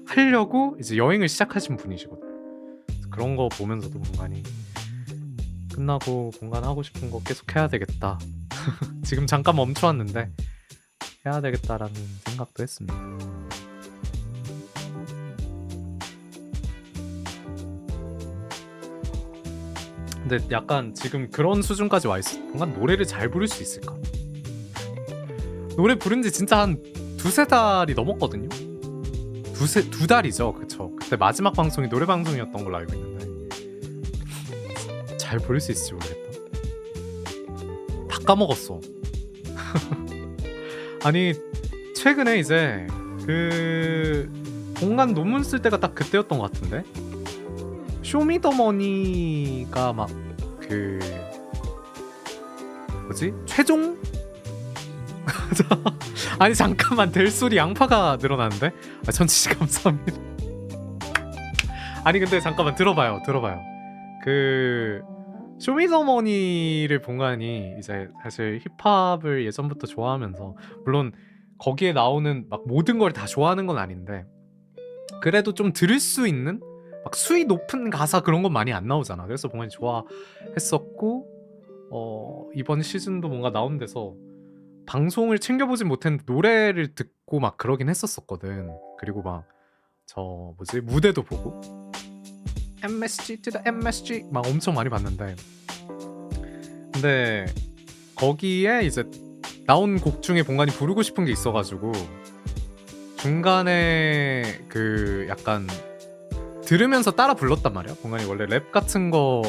하려고 이제 여행을 시작하신 분이시거든. 그런 거 보면서도 본관이 끝나고 본관 하고 싶은 거 계속 해야 되겠다. 지금 잠깐 멈춰왔는데 해야 되겠다라는 생각도 했습니다. 근데 약간 지금 그런 수준까지 와 있어. 뭔가 노래를 잘 부를 수 있을까? 노래 부른 지 진짜 한 두세 달이 넘었거든요. 두 달이죠. 그쵸. 그때 마지막 방송이 노래 방송이었던 걸로 알고 있는데 잘 부를 수 있을지 모르겠다. 다 까먹었어. 아니 최근에 이제 그 공간 논문 쓸 때가 딱 그때였던 것 같은데 쇼미더머니가 막 그 뭐지 최종 아니 잠깐만 될 소리 양파가 늘어나는데 천지씨 감사합니다. 아니 근데 잠깐만 들어봐요. 그 쇼미더머니를 본관이 이제 사실 힙합을 예전부터 좋아하면서 물론 거기에 나오는 막 모든 걸 다 좋아하는 건 아닌데 그래도 좀 들을 수 있는 막 수위 높은 가사 그런 건 많이 안 나오잖아. 그래서 본관이 좋아했었고 이번 시즌도 뭔가 나온 데서 방송을 챙겨보진 못했는데 노래를 듣고 막 그러긴 했었거든. 그리고 막 저 뭐지 무대도 보고 MSG to the MSG 막 엄청 많이 봤는데 근데 거기에 이제 나온 곡 중에 본관이 부르고 싶은 게 있어가지고 중간에 그 약간 들으면서 따라 불렀단 말이야. 본관이 원래 랩 같은 거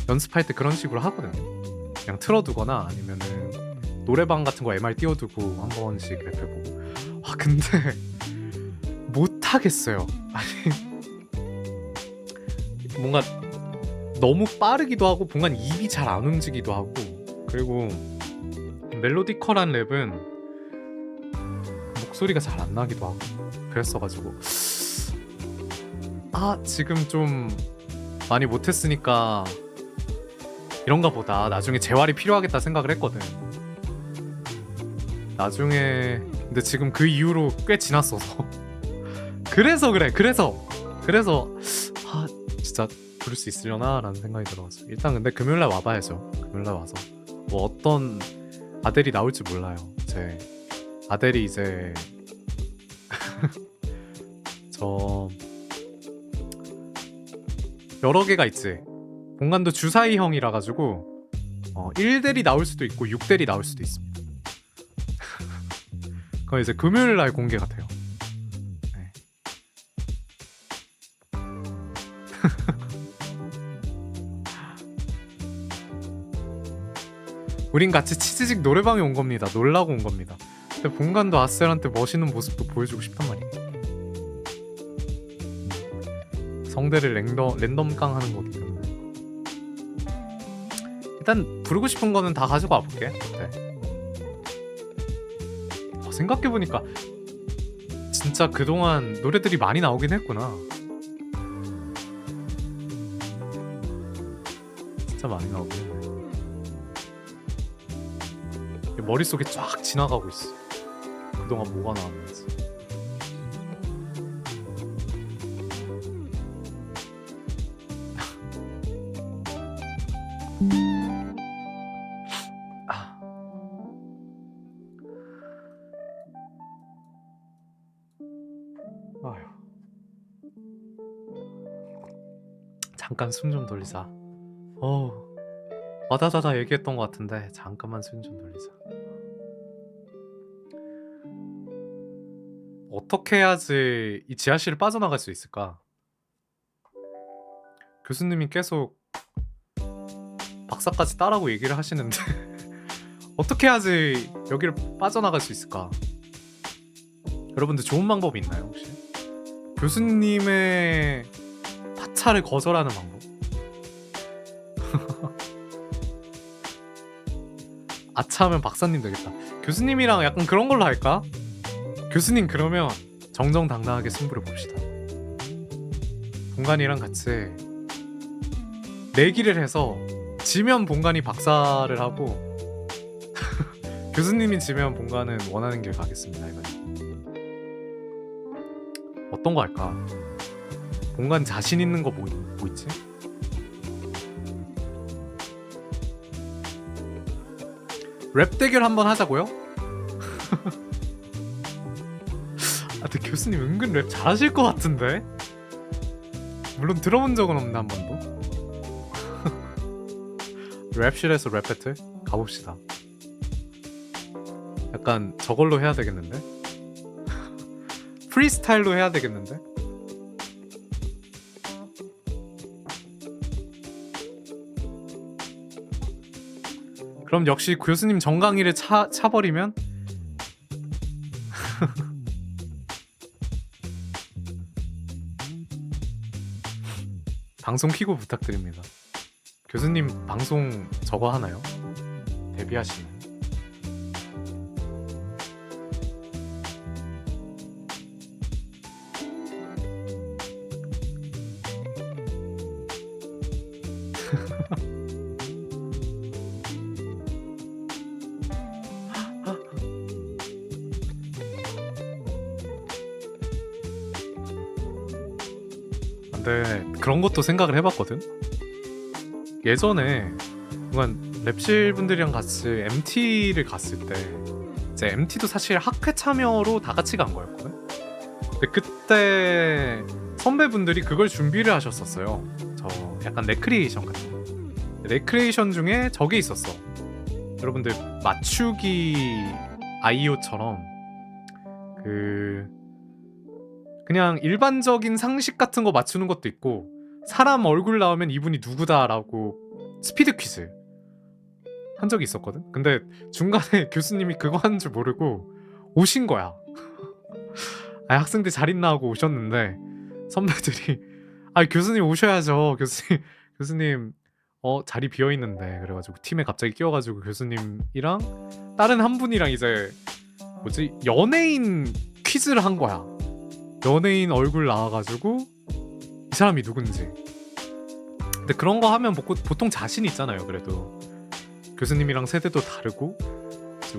연습할 때 그런 식으로 하거든요. 그냥 틀어두거나 아니면은 노래방 같은 거 MR 띄워두고 한 번씩 랩해보고. 근데 못하겠어요. 아니 뭔가 너무 빠르기도 하고 본관 입이 잘 안 움직이기도 하고 그리고 멜로디컬한 랩은 목소리가 잘 안 나기도 하고 그랬어가지고 지금 좀 많이 못했으니까 이런가 보다 나중에 재활이 필요하겠다 생각을 했거든. 나중에 근데 지금 그 이후로 꽤 지났어서 그래서 진짜 부를 수 있으려나 라는 생각이 들어서 일단 근데 금요일날 와봐야죠. 금요일날 와서 뭐 어떤 아델이 나올지 몰라요. 제 아델이 이제 저 여러 개가 있지. 공간도 주사위형이라 가지고 1델이 나올 수도 있고 6델이 나올 수도 있습니다. 그건 이제 금요일날 공개가 돼요. 네. 우린 같이 치즈직 노래방에 온 겁니다. 놀라고 온 겁니다. 근데 본관도 아셀한테 멋있는 모습도 보여주고 싶단 말이야. 성대를 랜덤깡 하는 거기 때문에 일단 부르고 싶은 거는 다 가지고 와볼게. 어때? 생각해보니까 진짜 그동안 노래들이 많이 나오긴 했구나. 진짜 많이 나오긴 했네. 머릿속에 쫙 지나가고 있어. 그동안 뭐가 나왔는지. 아휴. 잠깐 숨 좀 돌리자. 와다다다 얘기했던 것 같은데 잠깐만 숨 좀 돌리자. 어떻게 해야지 이 지하실을 빠져나갈 수 있을까? 교수님이 계속 박사까지 따라고 얘기를 하시는데 어떻게 해야지 여기를 빠져나갈 수 있을까? 여러분들 좋은 방법이 있나요 혹시? 교수님의 파차를 거절하는 방법? 아차하면 박사님 되겠다. 교수님이랑 약간 그런 걸로 할까? 교수님 그러면 정정당당하게 승부를 봅시다. 본관이랑 같이 내기를 해서 지면 본관이 박사를 하고 교수님이 지면 본관은 원하는 길 가겠습니다. 이건 어떤 거 할까? 본관 자신 있는 거 뭐 있지? 랩 대결 한번 하자고요? 근데 교수님 은근 랩 잘하실 것 같은데? 물론 들어본 적은 없는데 한 번도. 랩실에서 랩 배틀 가봅시다. 약간 저걸로 해야 되겠는데? 프리스타일로 해야 되겠는데? 그럼 역시 교수님 정강이를 차버리면 방송 키고 부탁드립니다. 교수님 방송 저거 하나요? 데뷔하시나요? 근데 그런 것도 생각을 해봤거든. 예전에 뭔가 랩실 분들이랑 같이 MT를 갔을 때 이제 MT도 사실 학회 참여로 다 같이 간 거였거든. 근데 그때 선배분들이 그걸 준비를 하셨었어요. 저 약간 레크리에이션 같은 거. 레크리에이션 중에 저게 있었어. 여러분들 맞추기 아이오처럼 그냥 일반적인 상식 같은 거 맞추는 것도 있고 사람 얼굴 나오면 이분이 누구다라고 스피드 퀴즈 한 적이 있었거든. 근데 중간에 교수님이 그거 하는 줄 모르고 오신 거야. 학생들 잘 있나 하고 오셨는데 선배들이 교수님 오셔야죠. 교수님 자리 비어 있는데 그래가지고 팀에 갑자기 끼워가지고 교수님이랑 다른 한 분이랑 이제 연예인 퀴즈를 한 거야. 연예인 얼굴 나와가지고 이 사람이 누군지. 근데 그런 거 하면 보통 자신 있잖아요. 그래도 교수님이랑 세대도 다르고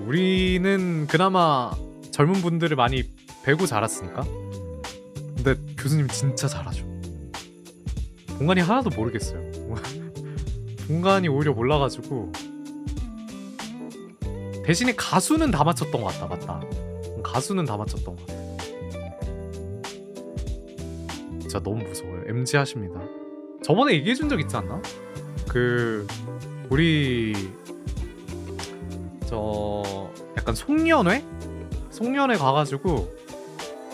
우리는 그나마 젊은 분들을 많이 배고 자랐으니까. 근데 교수님 진짜 잘하죠. 본관이 하나도 모르겠어요. 본관이 오히려 몰라가지고 대신에 가수는 다 맞췄던 것 같다. 맞다. 가수는 다 맞췄던 것 같아. 진짜 너무 무서워요. MG 하십니다. 저번에 얘기해준 적 있지 않나? 우리 약간 송년회 가가지고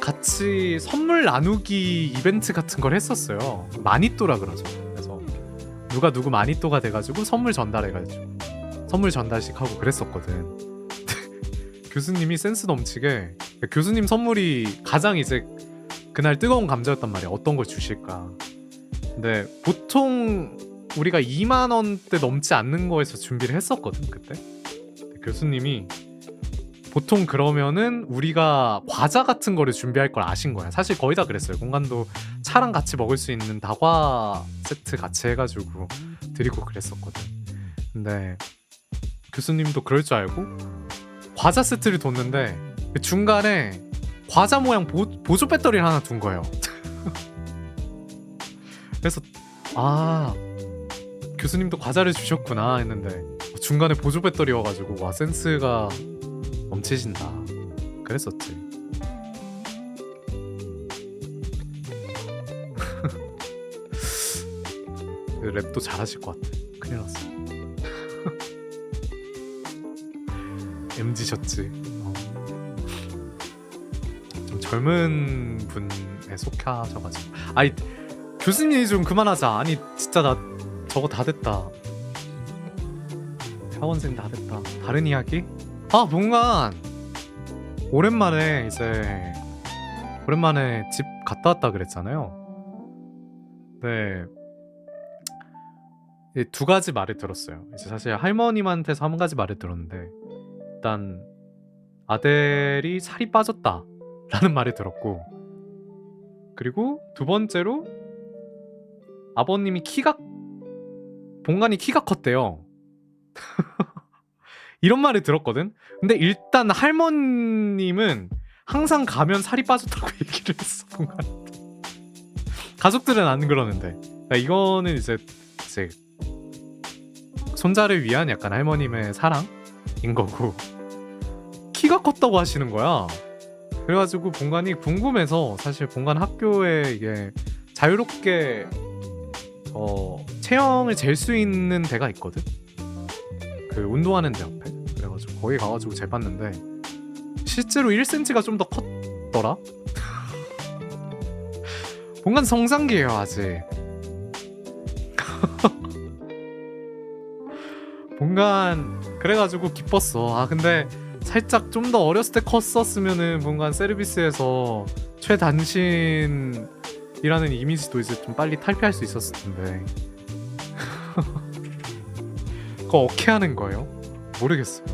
같이 선물 나누기 이벤트 같은 걸 했었어요. 마니또라 그러죠. 그래서 누가 누구 마니또가 돼가지고 선물 전달해가지고 선물 전달식 하고 그랬었거든. 교수님이 센스 넘치게 교수님 선물이 가장 이제 그날 뜨거운 감자였단 말이야. 어떤 걸 주실까. 근데 보통 우리가 2만 원대 넘지 않는 거에서 준비를 했었거든 그때. 교수님이 보통 그러면은 우리가 과자 같은 거를 준비할 걸 아신 거야. 사실 거의 다 그랬어요. 공간도 차랑 같이 먹을 수 있는 다과 세트 같이 해가지고 드리고 그랬었거든. 근데 교수님도 그럴 줄 알고 과자 세트를 뒀는데 그 중간에 과자 모양 보조 배터리를 하나 둔 거예요. 그래서 아 교수님도 과자를 주셨구나 했는데 중간에 보조 배터리여가지고 와 센스가 넘치신다 그랬었지. 랩도 잘하실 것 같아. 큰일 났어. MZ셨지. 좀 젊은 분에 속하셔가지고. 아니 교수님이 좀 그만하자. 아니 진짜 나 저거 다 됐다. 학원생 다 됐다. 다른 이야기? 아 뭔가 오랜만에 집 갔다 왔다 그랬잖아요. 네. 두 가지 말을 들었어요. 이제 사실 할머님한테서 한 가지 말을 들었는데 일단 아델이 살이 빠졌다라는 말을 들었고 그리고 두 번째로 아버님이 본관이 키가 컸대요. 이런 말을 들었거든. 근데 일단 할머님은 항상 가면 살이 빠졌다고 얘기를 했어. 본관한테. 가족들은 안 그러는데 그러니까 이거는 이제 손자를 위한 약간 할머님의 사랑인 거고 키가 컸다고 하시는 거야. 그래가지고 본관이 궁금해서 사실 본관 학교에 이게 자유롭게 체형을 잴 수 있는 데가 있거든. 그 운동하는 데 옆에. 그래가지고 거기 가가지고 재봤는데 실제로 1cm가 좀 더 컸더라. 본관 성장기예요 아직. 본관 그래가지고 기뻤어. 아 근데 살짝 좀 더 어렸을 때 컸었으면은 본관 세르비스에서 최단신이라는 이미지도 이제 좀 빨리 탈피할 수 있었을 텐데. 그거 어떻게 하는 거예요? 모르겠어요.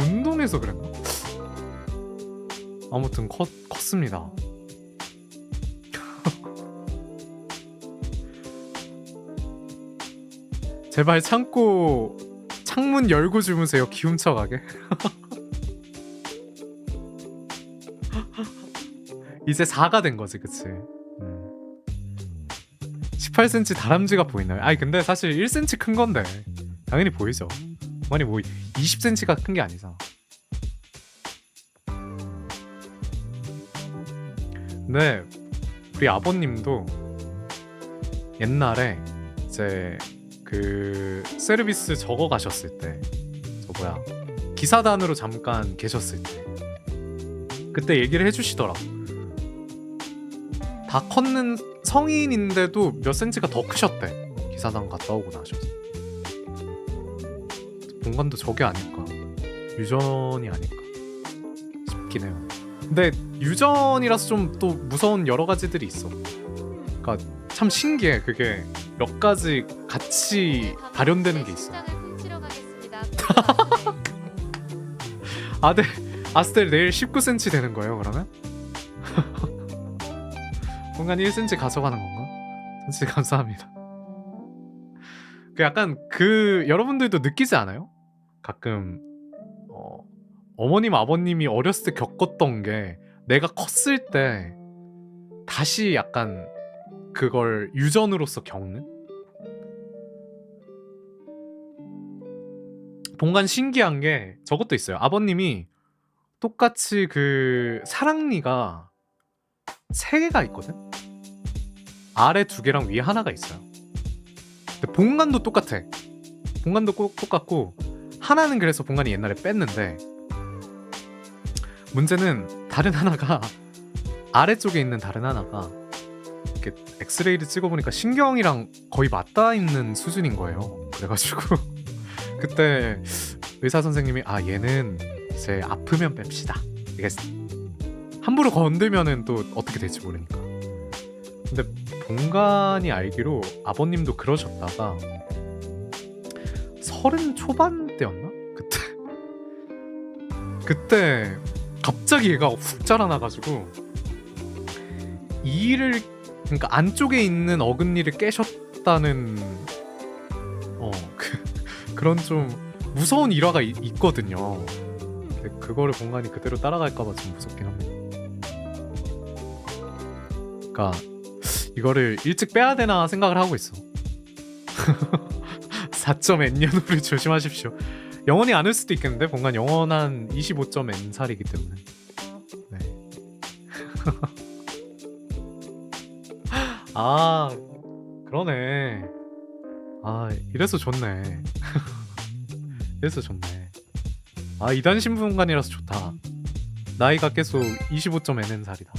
운동해서 그랬나? 아무튼 컸습니다. 제발 창문 열고 주무세요. 기훔쳐가게. 이제 4가 된 거지, 그치? 18cm 다람쥐가 보이나요? 아니 근데 사실 1cm 큰 건데 당연히 보이죠. 아니 뭐 20cm가 큰 게 아니잖아. 근데 우리 아버님도 옛날에 이제 그 세르비스 저거 가셨을 때 기사단으로 잠깐 계셨을 때 그때 얘기를 해주시더라. 다 컸는 성인인데도 몇 센치가 더 크셨대. 기사단 갔다 오고 나셔서. 본관도 저게 아닐까, 유전이 아닐까 싶긴 해요. 근데 유전이라서 좀 또 무서운 여러 가지들이 있어. 그러니까 참 신기해. 그게 몇 가지 같이 발현되는 게 있어. 아스텔 내일 19cm 되는 거예요 그러면? 본관이 1cm 가져가는 건가? 선씨 감사합니다. 그 약간 여러분들도 느끼지 않아요? 가끔 어머님 아버님이 어렸을 때 겪었던 게 내가 컸을 때 다시 약간 그걸 유전으로서 겪는? 본관 신기한 게 저것도 있어요. 아버님이 똑같이 그 사랑니가 3개가 있거든? 아래 2개랑 위에 하나가 있어요. 근데 본관도 똑같아. 본관도 똑같고 하나는 그래서 본관이 옛날에 뺐는데 문제는 다른 하나가 아래쪽에 있는 다른 하나가 이렇게 엑스레이를 찍어보니까 신경이랑 거의 맞닿아 있는 수준인 거예요. 그래가지고 그때 의사 선생님이 아 얘는 이제 아프면 뺍시다. 이게 함부로 건들면은 또 어떻게 될지 모르니까. 근데 본관이 알기로 아버님도 그러셨다가 30 초반대였나? 그때 갑자기 얘가 훅 자라나가지고 이를 그러니까 안쪽에 있는 어금니를 깨셨다는 그런 좀 무서운 일화가 있거든요. 근데 그거를 본관이 그대로 따라갈까봐 좀 무섭긴 합니다. 그러니까 이거를 일찍 빼야 되나 생각을 하고 있어. 4.n년호를 조심하십시오. 영원히 않을 수도 있겠는데 본관 영원한 25.n살이기 때문에. 네. 아 그러네. 아 이래서 좋네. 이래서 좋네. 아 이단 신분관이라서 좋다. 나이가 계속 25.n살이다.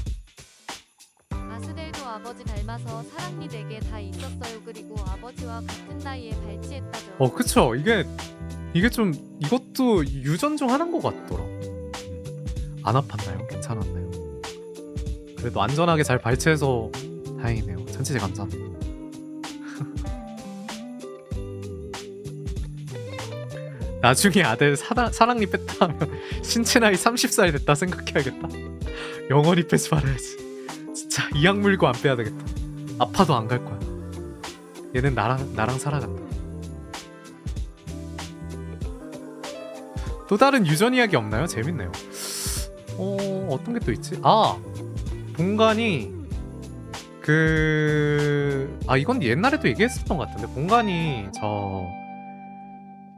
아스델도 아버지 닮아서 사랑니 4개 다 있었어요. 그리고 아버지와 같은 나이에 발치했다죠. 그쵸. 이게 좀 이것도 유전 중 하나인 것 같더라. 안 아팠나요? 괜찮았나요? 그래도 안전하게 잘 발치해서 다행이네요. 천치제 감사합니다. 나중에 아들 사랑니 뺐다 하면 신체 나이 30살 됐다 생각해야겠다. 영원히 빼지 말아야지. 진짜 이악 물고 안 빼야 되겠다. 아파도 안 갈 거야. 얘는 나랑 살아간다. 또 다른 유전 이야기 없나요? 재밌네요. 어떤 게 또 있지? 본관이 이건 옛날에도 얘기했었던 것 같은데 본관이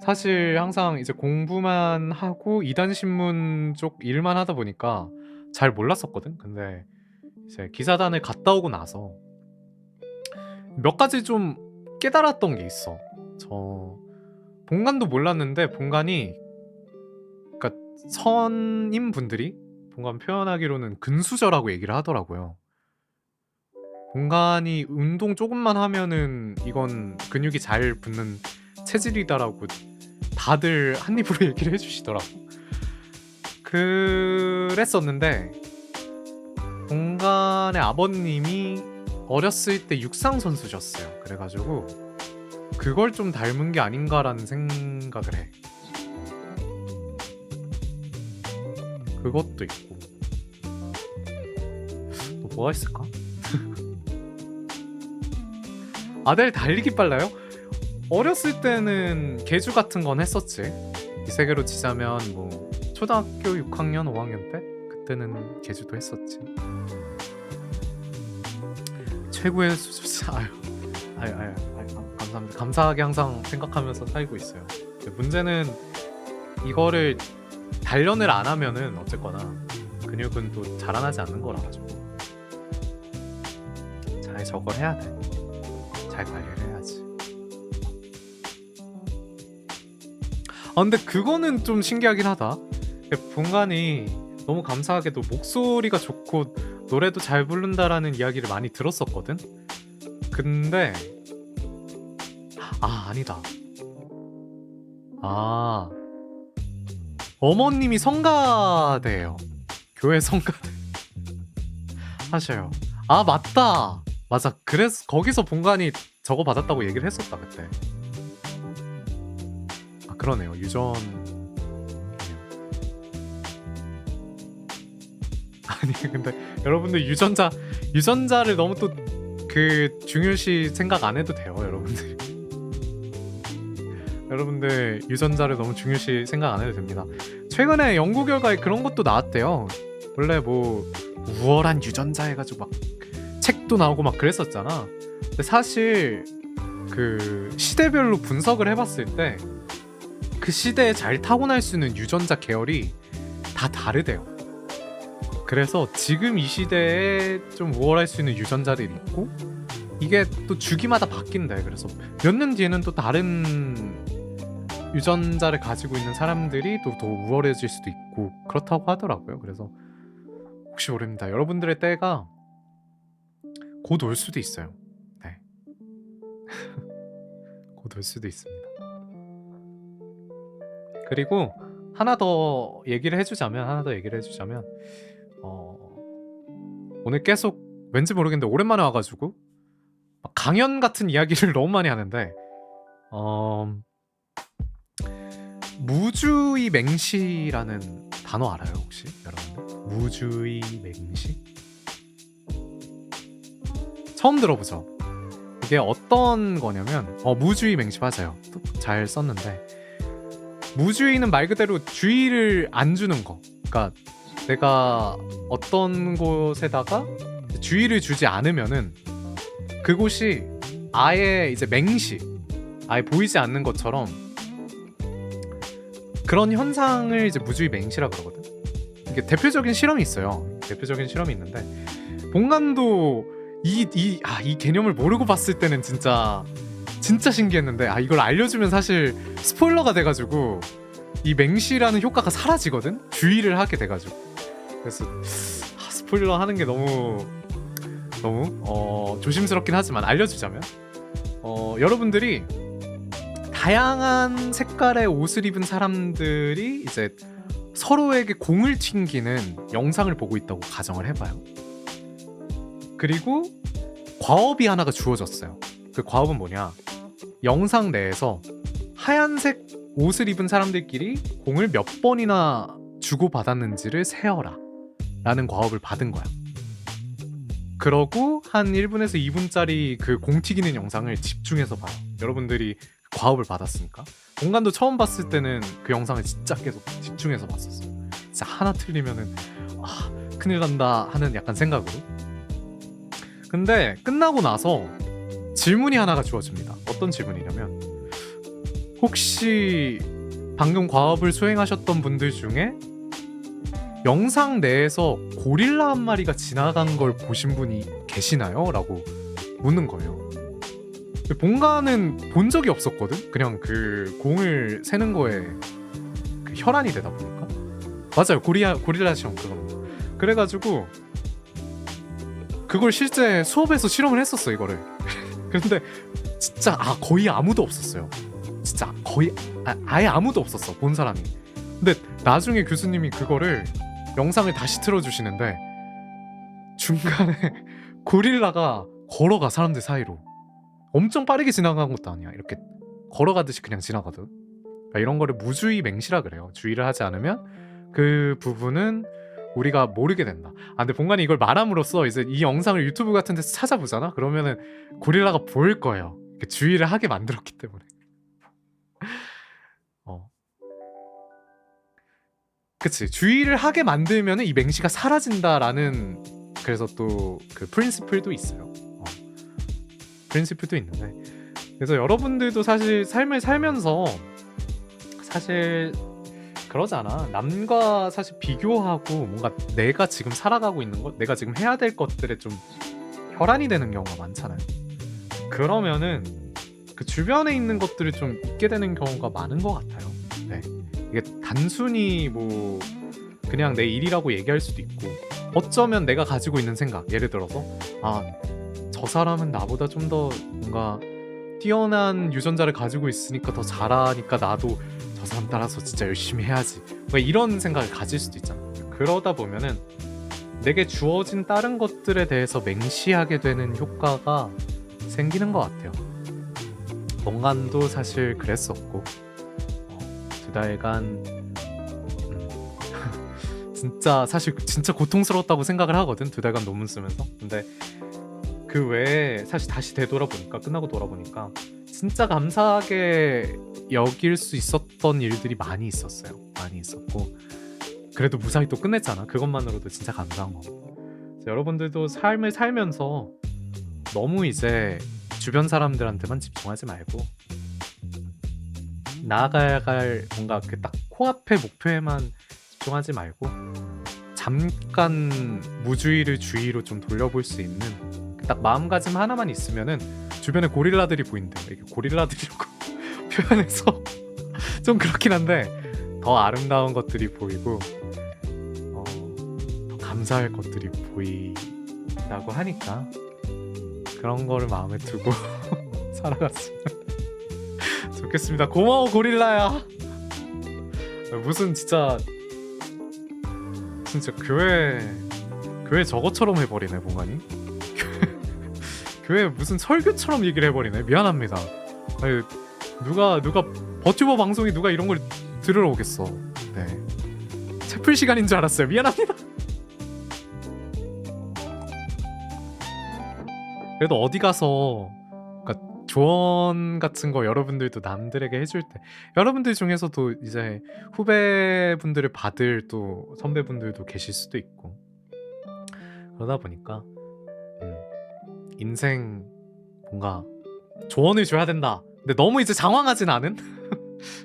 사실 항상 이제 공부만 하고 이단 신문 쪽 일만 하다 보니까 잘 몰랐었거든. 근데 이제 기사단을 갔다 오고 나서 몇 가지 좀 깨달았던 게 있어. 본관도 몰랐는데 본관이 그러니까 선임분들이 본관 표현하기로는 근수저라고 얘기를 하더라고요. 본관이 운동 조금만 하면은 이건 근육이 잘 붙는 체질이다라고 다들 한 입으로 얘기를 해주시더라고. 그랬었는데 본관의 아버님이 어렸을 때 육상 선수셨어요. 그래가지고 그걸 좀 닮은 게 아닌가라는 생각을 해. 그것도 있고 또 뭐가 있을까? 아델 달리기 빨라요? 어렸을 때는 계주 같은 건 했었지. 이 세계로 치자면 뭐 초등학교 6학년 5학년 때 그때는 계주도 했었지. 최고의 수주자. 아유 감사합니다. 감사하게 항상 생각하면서 살고 있어요. 문제는 이거를 단련을 안 하면은 어쨌거나 근육은 또 자라나지 않는 거라 가지고 잘 저걸 해야 돼. 잘 관리를 해야지. 근데 그거는 좀 신기하긴 하다. 본관이 너무 감사하게도 목소리가 좋고 노래도 잘 부른다라는 이야기를 많이 들었었거든. 근데 아니다. 어머님이 성가대예요. 교회 성가대 하셔요. 맞다. 그래서 거기서 본관이 저거 받았다고 얘기를 했었다 그때. 그러네요. 유전. 아니 근데 여러분들 유전자를 너무 또 중요시 생각 안 해도 돼요, 여러분들. 여러분들 유전자를 너무 중요시 생각 안 해도 됩니다. 최근에 연구 결과에 그런 것도 나왔대요. 원래 뭐 우월한 유전자 해가지고 막 책도 나오고 막 그랬었잖아. 근데 사실 시대별로 분석을 해봤을 때 그 시대에 잘 타고날 수 있는 유전자 계열이 다 다르대요. 그래서 지금 이 시대에 좀 우월할 수 있는 유전자들이 있고 이게 또 주기마다 바뀐대. 그래서 몇 년 뒤에는 또 다른 유전자를 가지고 있는 사람들이 또 더 우월해질 수도 있고 그렇다고 하더라고요. 그래서 혹시 모릅니다. 여러분들의 때가 곧 올 수도 있어요. 네. 곧 올 수도 있습니다. 그리고 하나 더 얘기를 해주자면 오늘 계속 왠지 모르겠는데 오랜만에 와가지고 막 강연 같은 이야기를 너무 많이 하는데 무주의 맹시라는 단어 알아요 혹시 여러분들? 무주의 맹시? 처음 들어보죠? 이게 어떤 거냐면 무주의 맹시 맞아요. 잘 썼는데 무주의는 말 그대로 주의를 안 주는 거. 그러니까 내가 어떤 곳에다가 주의를 주지 않으면은 그곳이 아예 이제 맹시, 아예 보이지 않는 것처럼 그런 현상을 이제 무주의 맹시라고 그러거든. 이게 대표적인 실험이 있어요. 대표적인 실험이 있는데 본관도 이 개념을 모르고 봤을 때는 진짜 신기했는데 이걸 알려주면 사실 스포일러가 돼가지고 이 맹시라는 효과가 사라지거든. 주의를 하게 돼가지고. 그래서 스포일러 하는 게 너무 조심스럽긴 하지만 알려주자면 여러분들이 다양한 색깔의 옷을 입은 사람들이 이제 서로에게 공을 튕기는 영상을 보고 있다고 가정을 해봐요. 그리고 과업이 하나가 주어졌어요. 그 과업은 뭐냐? 영상 내에서 하얀색 옷을 입은 사람들끼리 공을 몇 번이나 주고받았는지를 세어라 라는 과업을 받은 거야. 그러고 한 1분에서 2분짜리 그 공 튀기는 영상을 집중해서 봐요. 여러분들이 과업을 받았으니까. 공간도 처음 봤을 때는 그 영상을 진짜 계속 집중해서 봤었어요. 진짜 하나 틀리면은 큰일 난다 하는 약간 생각으로. 근데 끝나고 나서 질문이 하나가 주어집니다. 어떤 질문이냐면 혹시 방금 과업을 수행하셨던 분들 중에 영상 내에서 고릴라 한 마리가 지나간 걸 보신 분이 계시나요? 라고 묻는 거예요. 본가는 본 적이 없었거든? 그냥 그 공을 세는 거에 그 혈안이 되다 보니까. 맞아요. 고릴라 시험 그거. 그래가지고 그걸 실제 수업에서 실험을 했었어 이거를. 그런데 진짜 거의 아무도 없었어요. 진짜 거의 아예 아무도 없었어 본 사람이. 근데 나중에 교수님이 그거를 영상을 다시 틀어주시는데 중간에 고릴라가 걸어가 사람들 사이로. 엄청 빠르게 지나간 것도 아니야. 이렇게 걸어가듯이 그냥 지나가듯. 그러니까 이런 거를 무주의 맹시라 그래요. 주의를 하지 않으면 그 부분은 우리가 모르게 된다. 근데 본관이 이걸 말함으로써 이제 이 영상을 유튜브 같은 데서 찾아보잖아. 그러면은 고릴라가 보일 거예요. 주의를 하게 만들었기 때문에. 그치. 주의를 하게 만들면은 이 맹시가 사라진다라는 그래서 또 그 프린시플도 있어요. 프린시플도 있는데 그래서 여러분들도 사실 삶을 살면서 사실 그러잖아. 남과 사실 비교하고 뭔가 내가 지금 살아가고 있는 것, 내가 지금 해야 될 것들에 좀 혈안이 되는 경우가 많잖아요. 그러면은 그 주변에 있는 것들을 좀 잊게 되는 경우가 많은 것 같아요. 네. 이게 단순히 뭐 그냥 내 일이라고 얘기할 수도 있고 어쩌면 내가 가지고 있는 생각, 예를 들어서 저 사람은 나보다 좀 더 뭔가 뛰어난 유전자를 가지고 있으니까 더 잘하니까 나도 저 사람 따라서 진짜 열심히 해야지. 뭔가 이런 생각을 가질 수도 있잖아. 그러다 보면은 내게 주어진 다른 것들에 대해서 맹시하게 되는 효과가 생기는 것 같아요. 몽간도 사실 그랬었고 2달간 진짜 사실 진짜 고통스러웠다고 생각을 하거든. 2달간 논문 쓰면서. 근데 그 외에 사실 다시 되돌아보니까 끝나고 돌아보니까 진짜 감사하게 여길 수 있었던 일들이 많이 있었어요. 많이 있었고 그래도 무사히 또 끝냈잖아. 그것만으로도 진짜 감사한 거고. 여러분들도 삶을 살면서 너무 이제 주변 사람들한테만 집중하지 말고 나아갈 뭔가 그 딱 코앞의 목표에만 집중하지 말고 잠깐 무주의를 주의로 좀 돌려볼 수 있는 딱 마음가짐 하나만 있으면은 주변에 고릴라들이 보인대요. 이게 고릴라들이라고 표현해서 좀 그렇긴 한데 더 아름다운 것들이 보이고 더 감사할 것들이 보인다고 하니까 그런 거를 마음에 두고 살아갔으면 좋겠습니다. 고마워 고릴라야. 무슨 진짜 교회 저거처럼 해버리네 봉관이. 교회 무슨 설교처럼 얘기를 해버리네. 미안합니다. 아니, 누가 버튜버 방송에 누가 이런 걸 들으러 오겠어. 네. 채플 시간인 줄 알았어요. 미안합니다. 그래도 어디 가서 그러니까 조언 같은 거 여러분들도 남들에게 해줄 때 여러분들 중에서도 이제 후배분들을 받을 또 선배분들도 계실 수도 있고 그러다 보니까 인생 뭔가 조언을 줘야 된다. 근데 너무 이제 장황하진 않은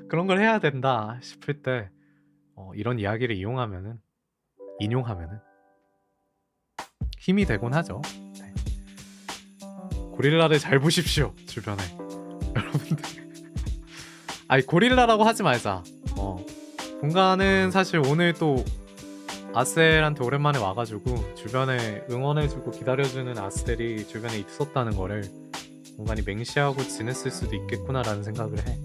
그런 걸 해야 된다 싶을 때 이런 이야기를 인용하면은 힘이 되곤 하죠. 네. 고릴라를 잘 보십시오 주변에 여러분들. 아니 고릴라라고 하지 말자. 본가는 사실 오늘 또 아셀한테 오랜만에 와가지고 주변에 응원해주고 기다려주는 아셀이 주변에 있었다는 거를 본간이 맹시하고 지냈을 수도 있겠구나라는 생각을 해.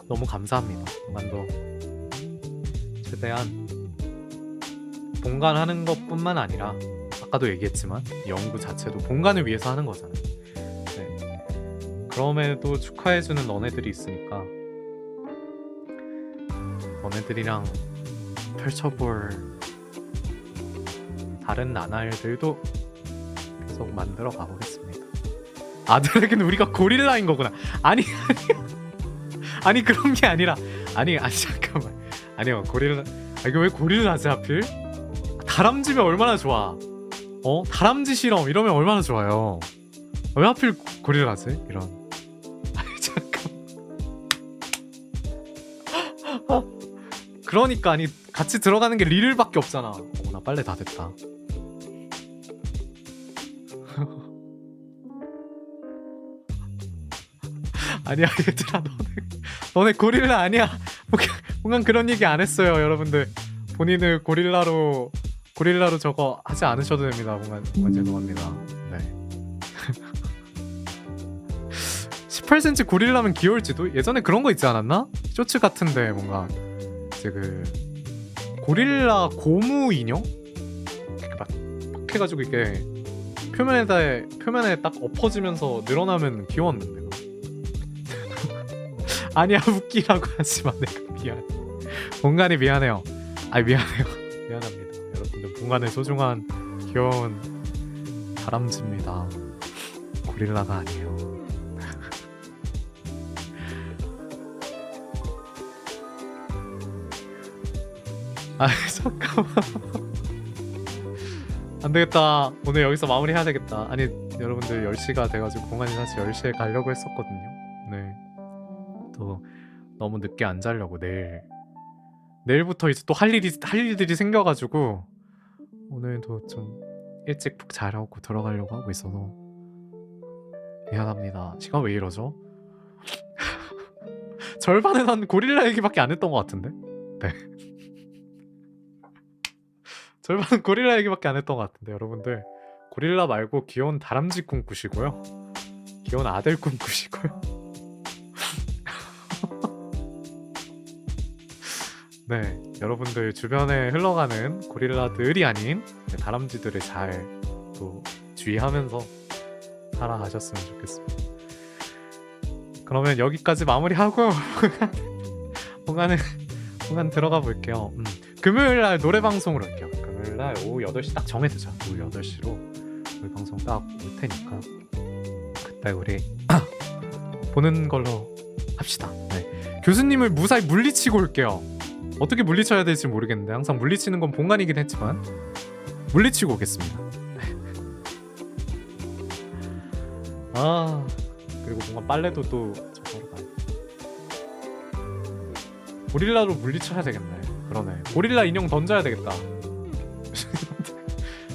너무 감사합니다. 본간도 최대한 본간 하는 것뿐만 아니라 아까도 얘기했지만 연구 자체도 본간을 위해서 하는 거잖아요. 네. 그럼에도 축하해주는 너네들이 있으니까 너네들이랑 펼쳐볼 다른 나날들도 계속 만들어 가보겠습니다. 아들에게는 우리가 고릴라인 거구나. 아니 그런 게 아니라 아니 잠깐만. 아니요 고릴라. 이거 왜 고릴라지 하필? 다람쥐면 얼마나 좋아. 다람쥐 실험 이러면 얼마나 좋아요. 왜 하필 고릴라지? 이런. 아니 잠깐. 그러니까 아니 같이 들어가는 게 리를밖에 없잖아. 나 빨래 다 됐다. 아니야 얘들아 너네 고릴라 아니야. 뭔가 그런 얘기 안 했어요 여러분들. 본인을 고릴라로 저거 하지 않으셔도 됩니다. 뭔가 죄송합니다. 네. 18cm 고릴라면 귀여울지도. 예전에 그런 거 있지 않았나? 쇼츠 같은데 뭔가 이제 그 고릴라 고무 인형? 이렇게 막 해가지고 이게 표면에 딱 엎어지면서 늘어나면 귀여웠는데. 아니야 웃기라고 하지마. 내가 미안해. 본간이 미안해요. 미안해요. 미안합니다. 여러분들 본간의 소중한 귀여운 다람쥐입니다. 고릴라가 아니에요. 잠깐만. 안되겠다. 오늘 여기서 마무리 해야 되겠다. 아니 여러분들 10시가 돼가지고 공간이 사실 10시에 가려고 했었거든요. 네. 또 너무 늦게 안 자려고 내일부터 이제 또 할 일들이 생겨가지고 오늘도 좀 일찍 푹 자려고 들어가려고 하고 있어서 미안합니다. 시간 왜 이러죠? 절반은 한 고릴라 얘기밖에 안 했던 것 같은데? 네. 절반은 고릴라 얘기밖에 안 했던 것 같은데 여러분들 고릴라 말고 귀여운 다람쥐 꿈꾸시고요. 귀여운 아들 꿈꾸시고요. 네, 여러분들 주변에 흘러가는 고릴라들이 아닌 다람쥐들을 잘 또 주의하면서 살아가셨으면 좋겠습니다. 그러면 여기까지 마무리하고 공간 들어가 볼게요. 금요일날 노래방송으로 할게요. 금요일날 오후 8시 딱 정해두자. 오후 8시로 노래방송 딱 올 테니까 그때 우리 보는 걸로 합시다. 네. 교수님을 무사히 물리치고 올게요. 어떻게 물리쳐야 될지 모르겠는데 항상 물리치는 건 본관이긴 했지만 물리치고 오겠습니다. 그리고 뭔가 빨래도 또 저거로 가야 돼. 고릴라로 물리쳐야 되겠네. 그러네. 고릴라 인형 던져야 되겠다.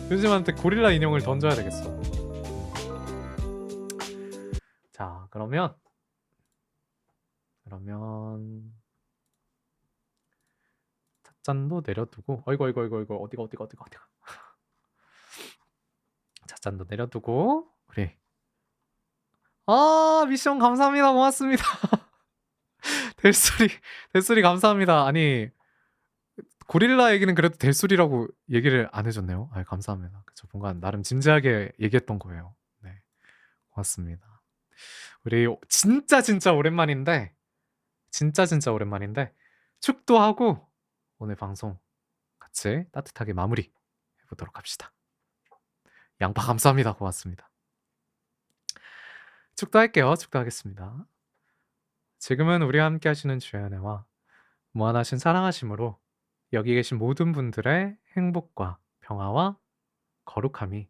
교수님한테 고릴라 인형을 던져야 되겠어. 자 그러면 찻잔도 내려두고 어이구 어디가 찻잔도 내려두고 우리 미션 감사합니다. 고맙습니다. 델소리 감사합니다. 아니 고릴라 얘기는 그래도 델소리라고 얘기를 안 해줬네요. 아 감사합니다. 그쵸 뭔가 나름 진지하게 얘기했던 거예요. 네 고맙습니다. 우리 진짜 오랜만인데 진짜 오랜만인데 축도 하고 오늘 방송 같이 따뜻하게 마무리 해보도록 합시다. 양파 감사합니다. 고맙습니다. 축도 할게요. 축도 하겠습니다. 지금은 우리와 함께 하시는 주의 은혜와 무한하신 사랑하심으로 여기 계신 모든 분들의 행복과 평화와 거룩함이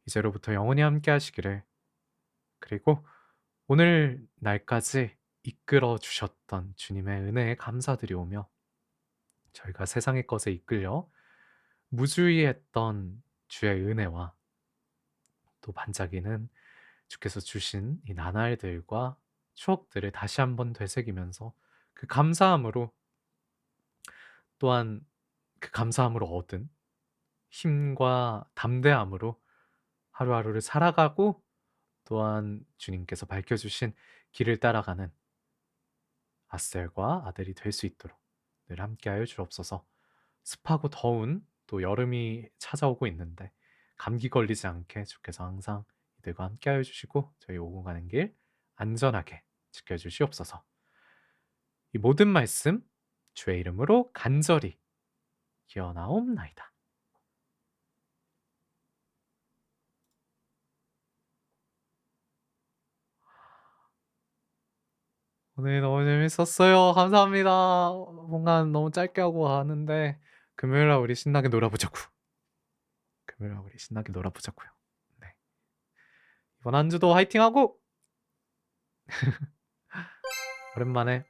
이제로부터 영원히 함께 하시기를, 그리고 오늘 날까지 이끌어 주셨던 주님의 은혜에 감사드리오며 저희가 세상의 것에 이끌려 무주의했던 주의 은혜와 또 반짝이는 주께서 주신 이 나날들과 추억들을 다시 한번 되새기면서 그 감사함으로, 또한 그 감사함으로 얻은 힘과 담대함으로 하루하루를 살아가고, 또한 주님께서 밝혀주신 길을 따라가는 아셀과 아델이 될 수 있도록 늘 함께하여 주옵소서. 습하고 더운 또 여름이 찾아오고 있는데 감기 걸리지 않게 주께서 항상 이들과 함께하여 주시고 저희 오고 가는 길 안전하게 지켜주시옵소서. 이 모든 말씀 주의 이름으로 간절히 기어나옵나이다. 오늘 너무 재밌었어요. 감사합니다. 뭔가 너무 짧게 하고 가는데 금요일날 우리 신나게 놀아보자고. 금요일날 우리 신나게 놀아보자고요. 네. 이번 한 주도 화이팅하고 오랜만에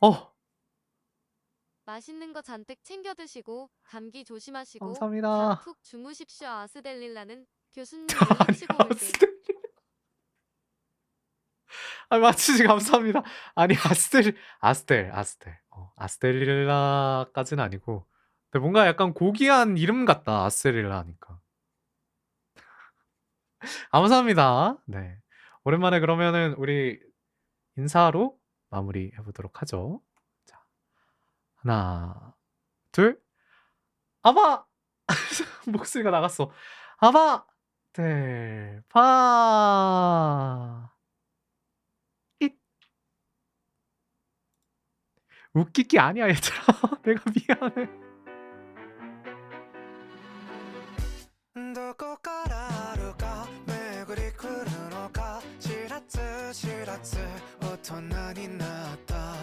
맛있는 거 잔뜩 챙겨 드시고 감기 조심하시고 감사합니다. 잠 푹 주무십시오. 아스델릴라는 교수님 아니 물리치고 올게. 마치지 감사합니다. 아니 아스텔릴라까지는 아니고 근데 뭔가 약간 고귀한 이름 같다. 아스텔릴라 하니까. 감사합니다. 네 오랜만에 그러면은 우리 인사로 마무리 해보도록 하죠. 자 하나 둘 아바 목소리가 나갔어. 아바 델파 웃기기 아니야 얘들아. 내가 미안해. どこからあるか巡り来るのか知らず知らず大人になった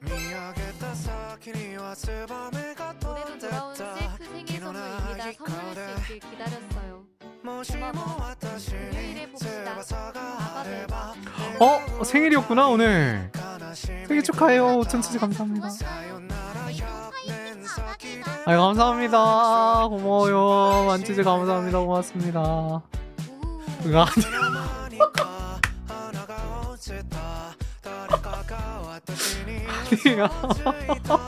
見上げた先にはツバメが飛 올해도 んで 돌아온 た 셀프 생일 선물입니다. 선물할 수 있길 기다렸어요. もしも私に翼があれば 생일이었구나 오늘. 생일 축하해요. 5,000치즈 감사합니다. さよなら100年先で 아이 감사합니다. 고마워요. 만치즈 감사합니다. 고맙습니다. 우후. 그거 아니 何か花が落ちた誰かが私に嘘をついた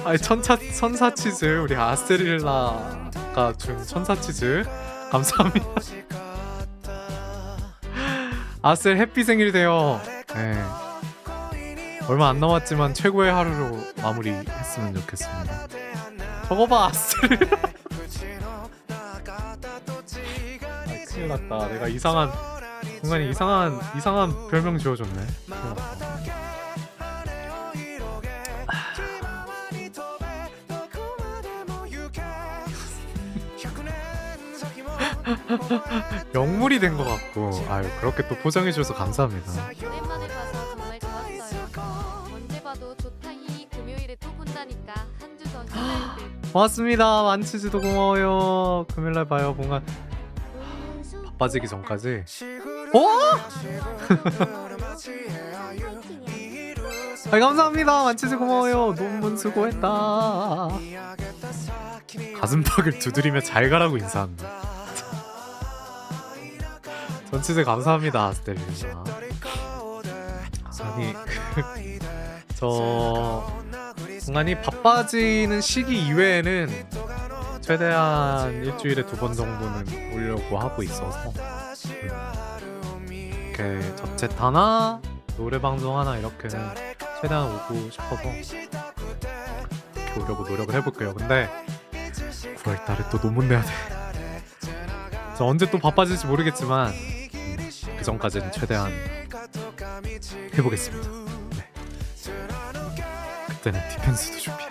아니 천사치즈 우리 아스테릴라가 준 천사치즈 감사합니다. 아셀 해피 생일 돼요. 네. 얼마 안 남았지만 최고의 하루로 마무리했으면 좋겠습니다. 저거 봐 아셀. 큰일 났다. 내가 이상한 공간이 이상한 별명 지어줬네. 큰일 났다. 영물이 된 것 같고 아유 그렇게 또 포장해주셔서 감사합니다. 오랜만에 봐서 정말 좋았어요. 언제 봐도 좋다. 이 금요일에 또 본다니까 한 주 더 힘날 듯. 고맙습니다. 만치즈도 고마워요. 금요일날 봐요. 뭔가 바빠지기 전까지 아이 감사합니다. 만치즈 고마워요. 논문 수고했다. 가슴팍을 두드리며 잘 가라고 인사한다. 전치즈 감사합니다. 아스텔리나. 아니 저 공간이 바빠지는 시기 이외에는 최대한 일주일에 2번 정도는 오려고 하고 있어서 이렇게 잡채 하나 노래 방송 하나 이렇게는 최대한 오고 싶어서 이렇게 오려고 노력을 해볼게요. 근데 9월달에 또 논문 내야 돼. 저 언제 또 바빠질지 모르겠지만 그 전까지는 최대한 해보겠습니다. 네. 그때는 디펜스도 준비해.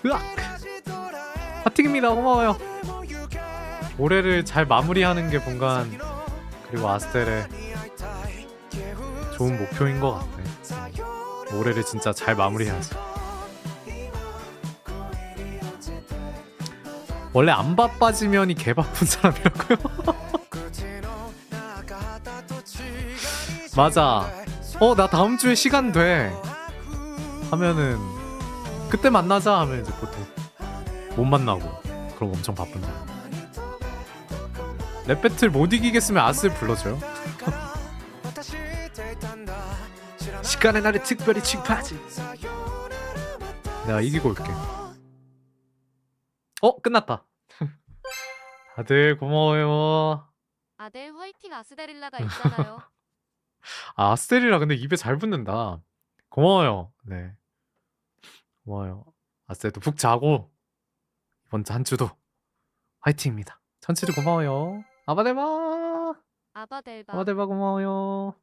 으악! 파팅입니다. 고마워요. 올해를 잘 마무리하는 게 본관 그리고 아스텔의 좋은 목표인 것 같아. 올해를 진짜 잘 마무리해야지. 원래 안 바빠지면이 개 바쁜 사람이라고요? 맞아. 나 다음 주에 시간 돼. 하면은 그때 만나자 하면 이제 보통 못 만나고 그럼 엄청 바쁜데. 랩 배틀 못 이기겠으면 아스를 불러줘요. 시간의 날에 특별히 취급하지. 내가 이기고 올게. 끝났다. 다들 고마워요. 아델 화이팅 아스데릴라가 있잖아요. 아, 아스텔이라 근데 입에 잘 붙는다. 고마워요. 네. 고마워요. 아스텔도 푹 자고 이번 한 주도 화이팅입니다. 천치도 고마워요. 아바데바. 아바델바. 아바데바 고마워요.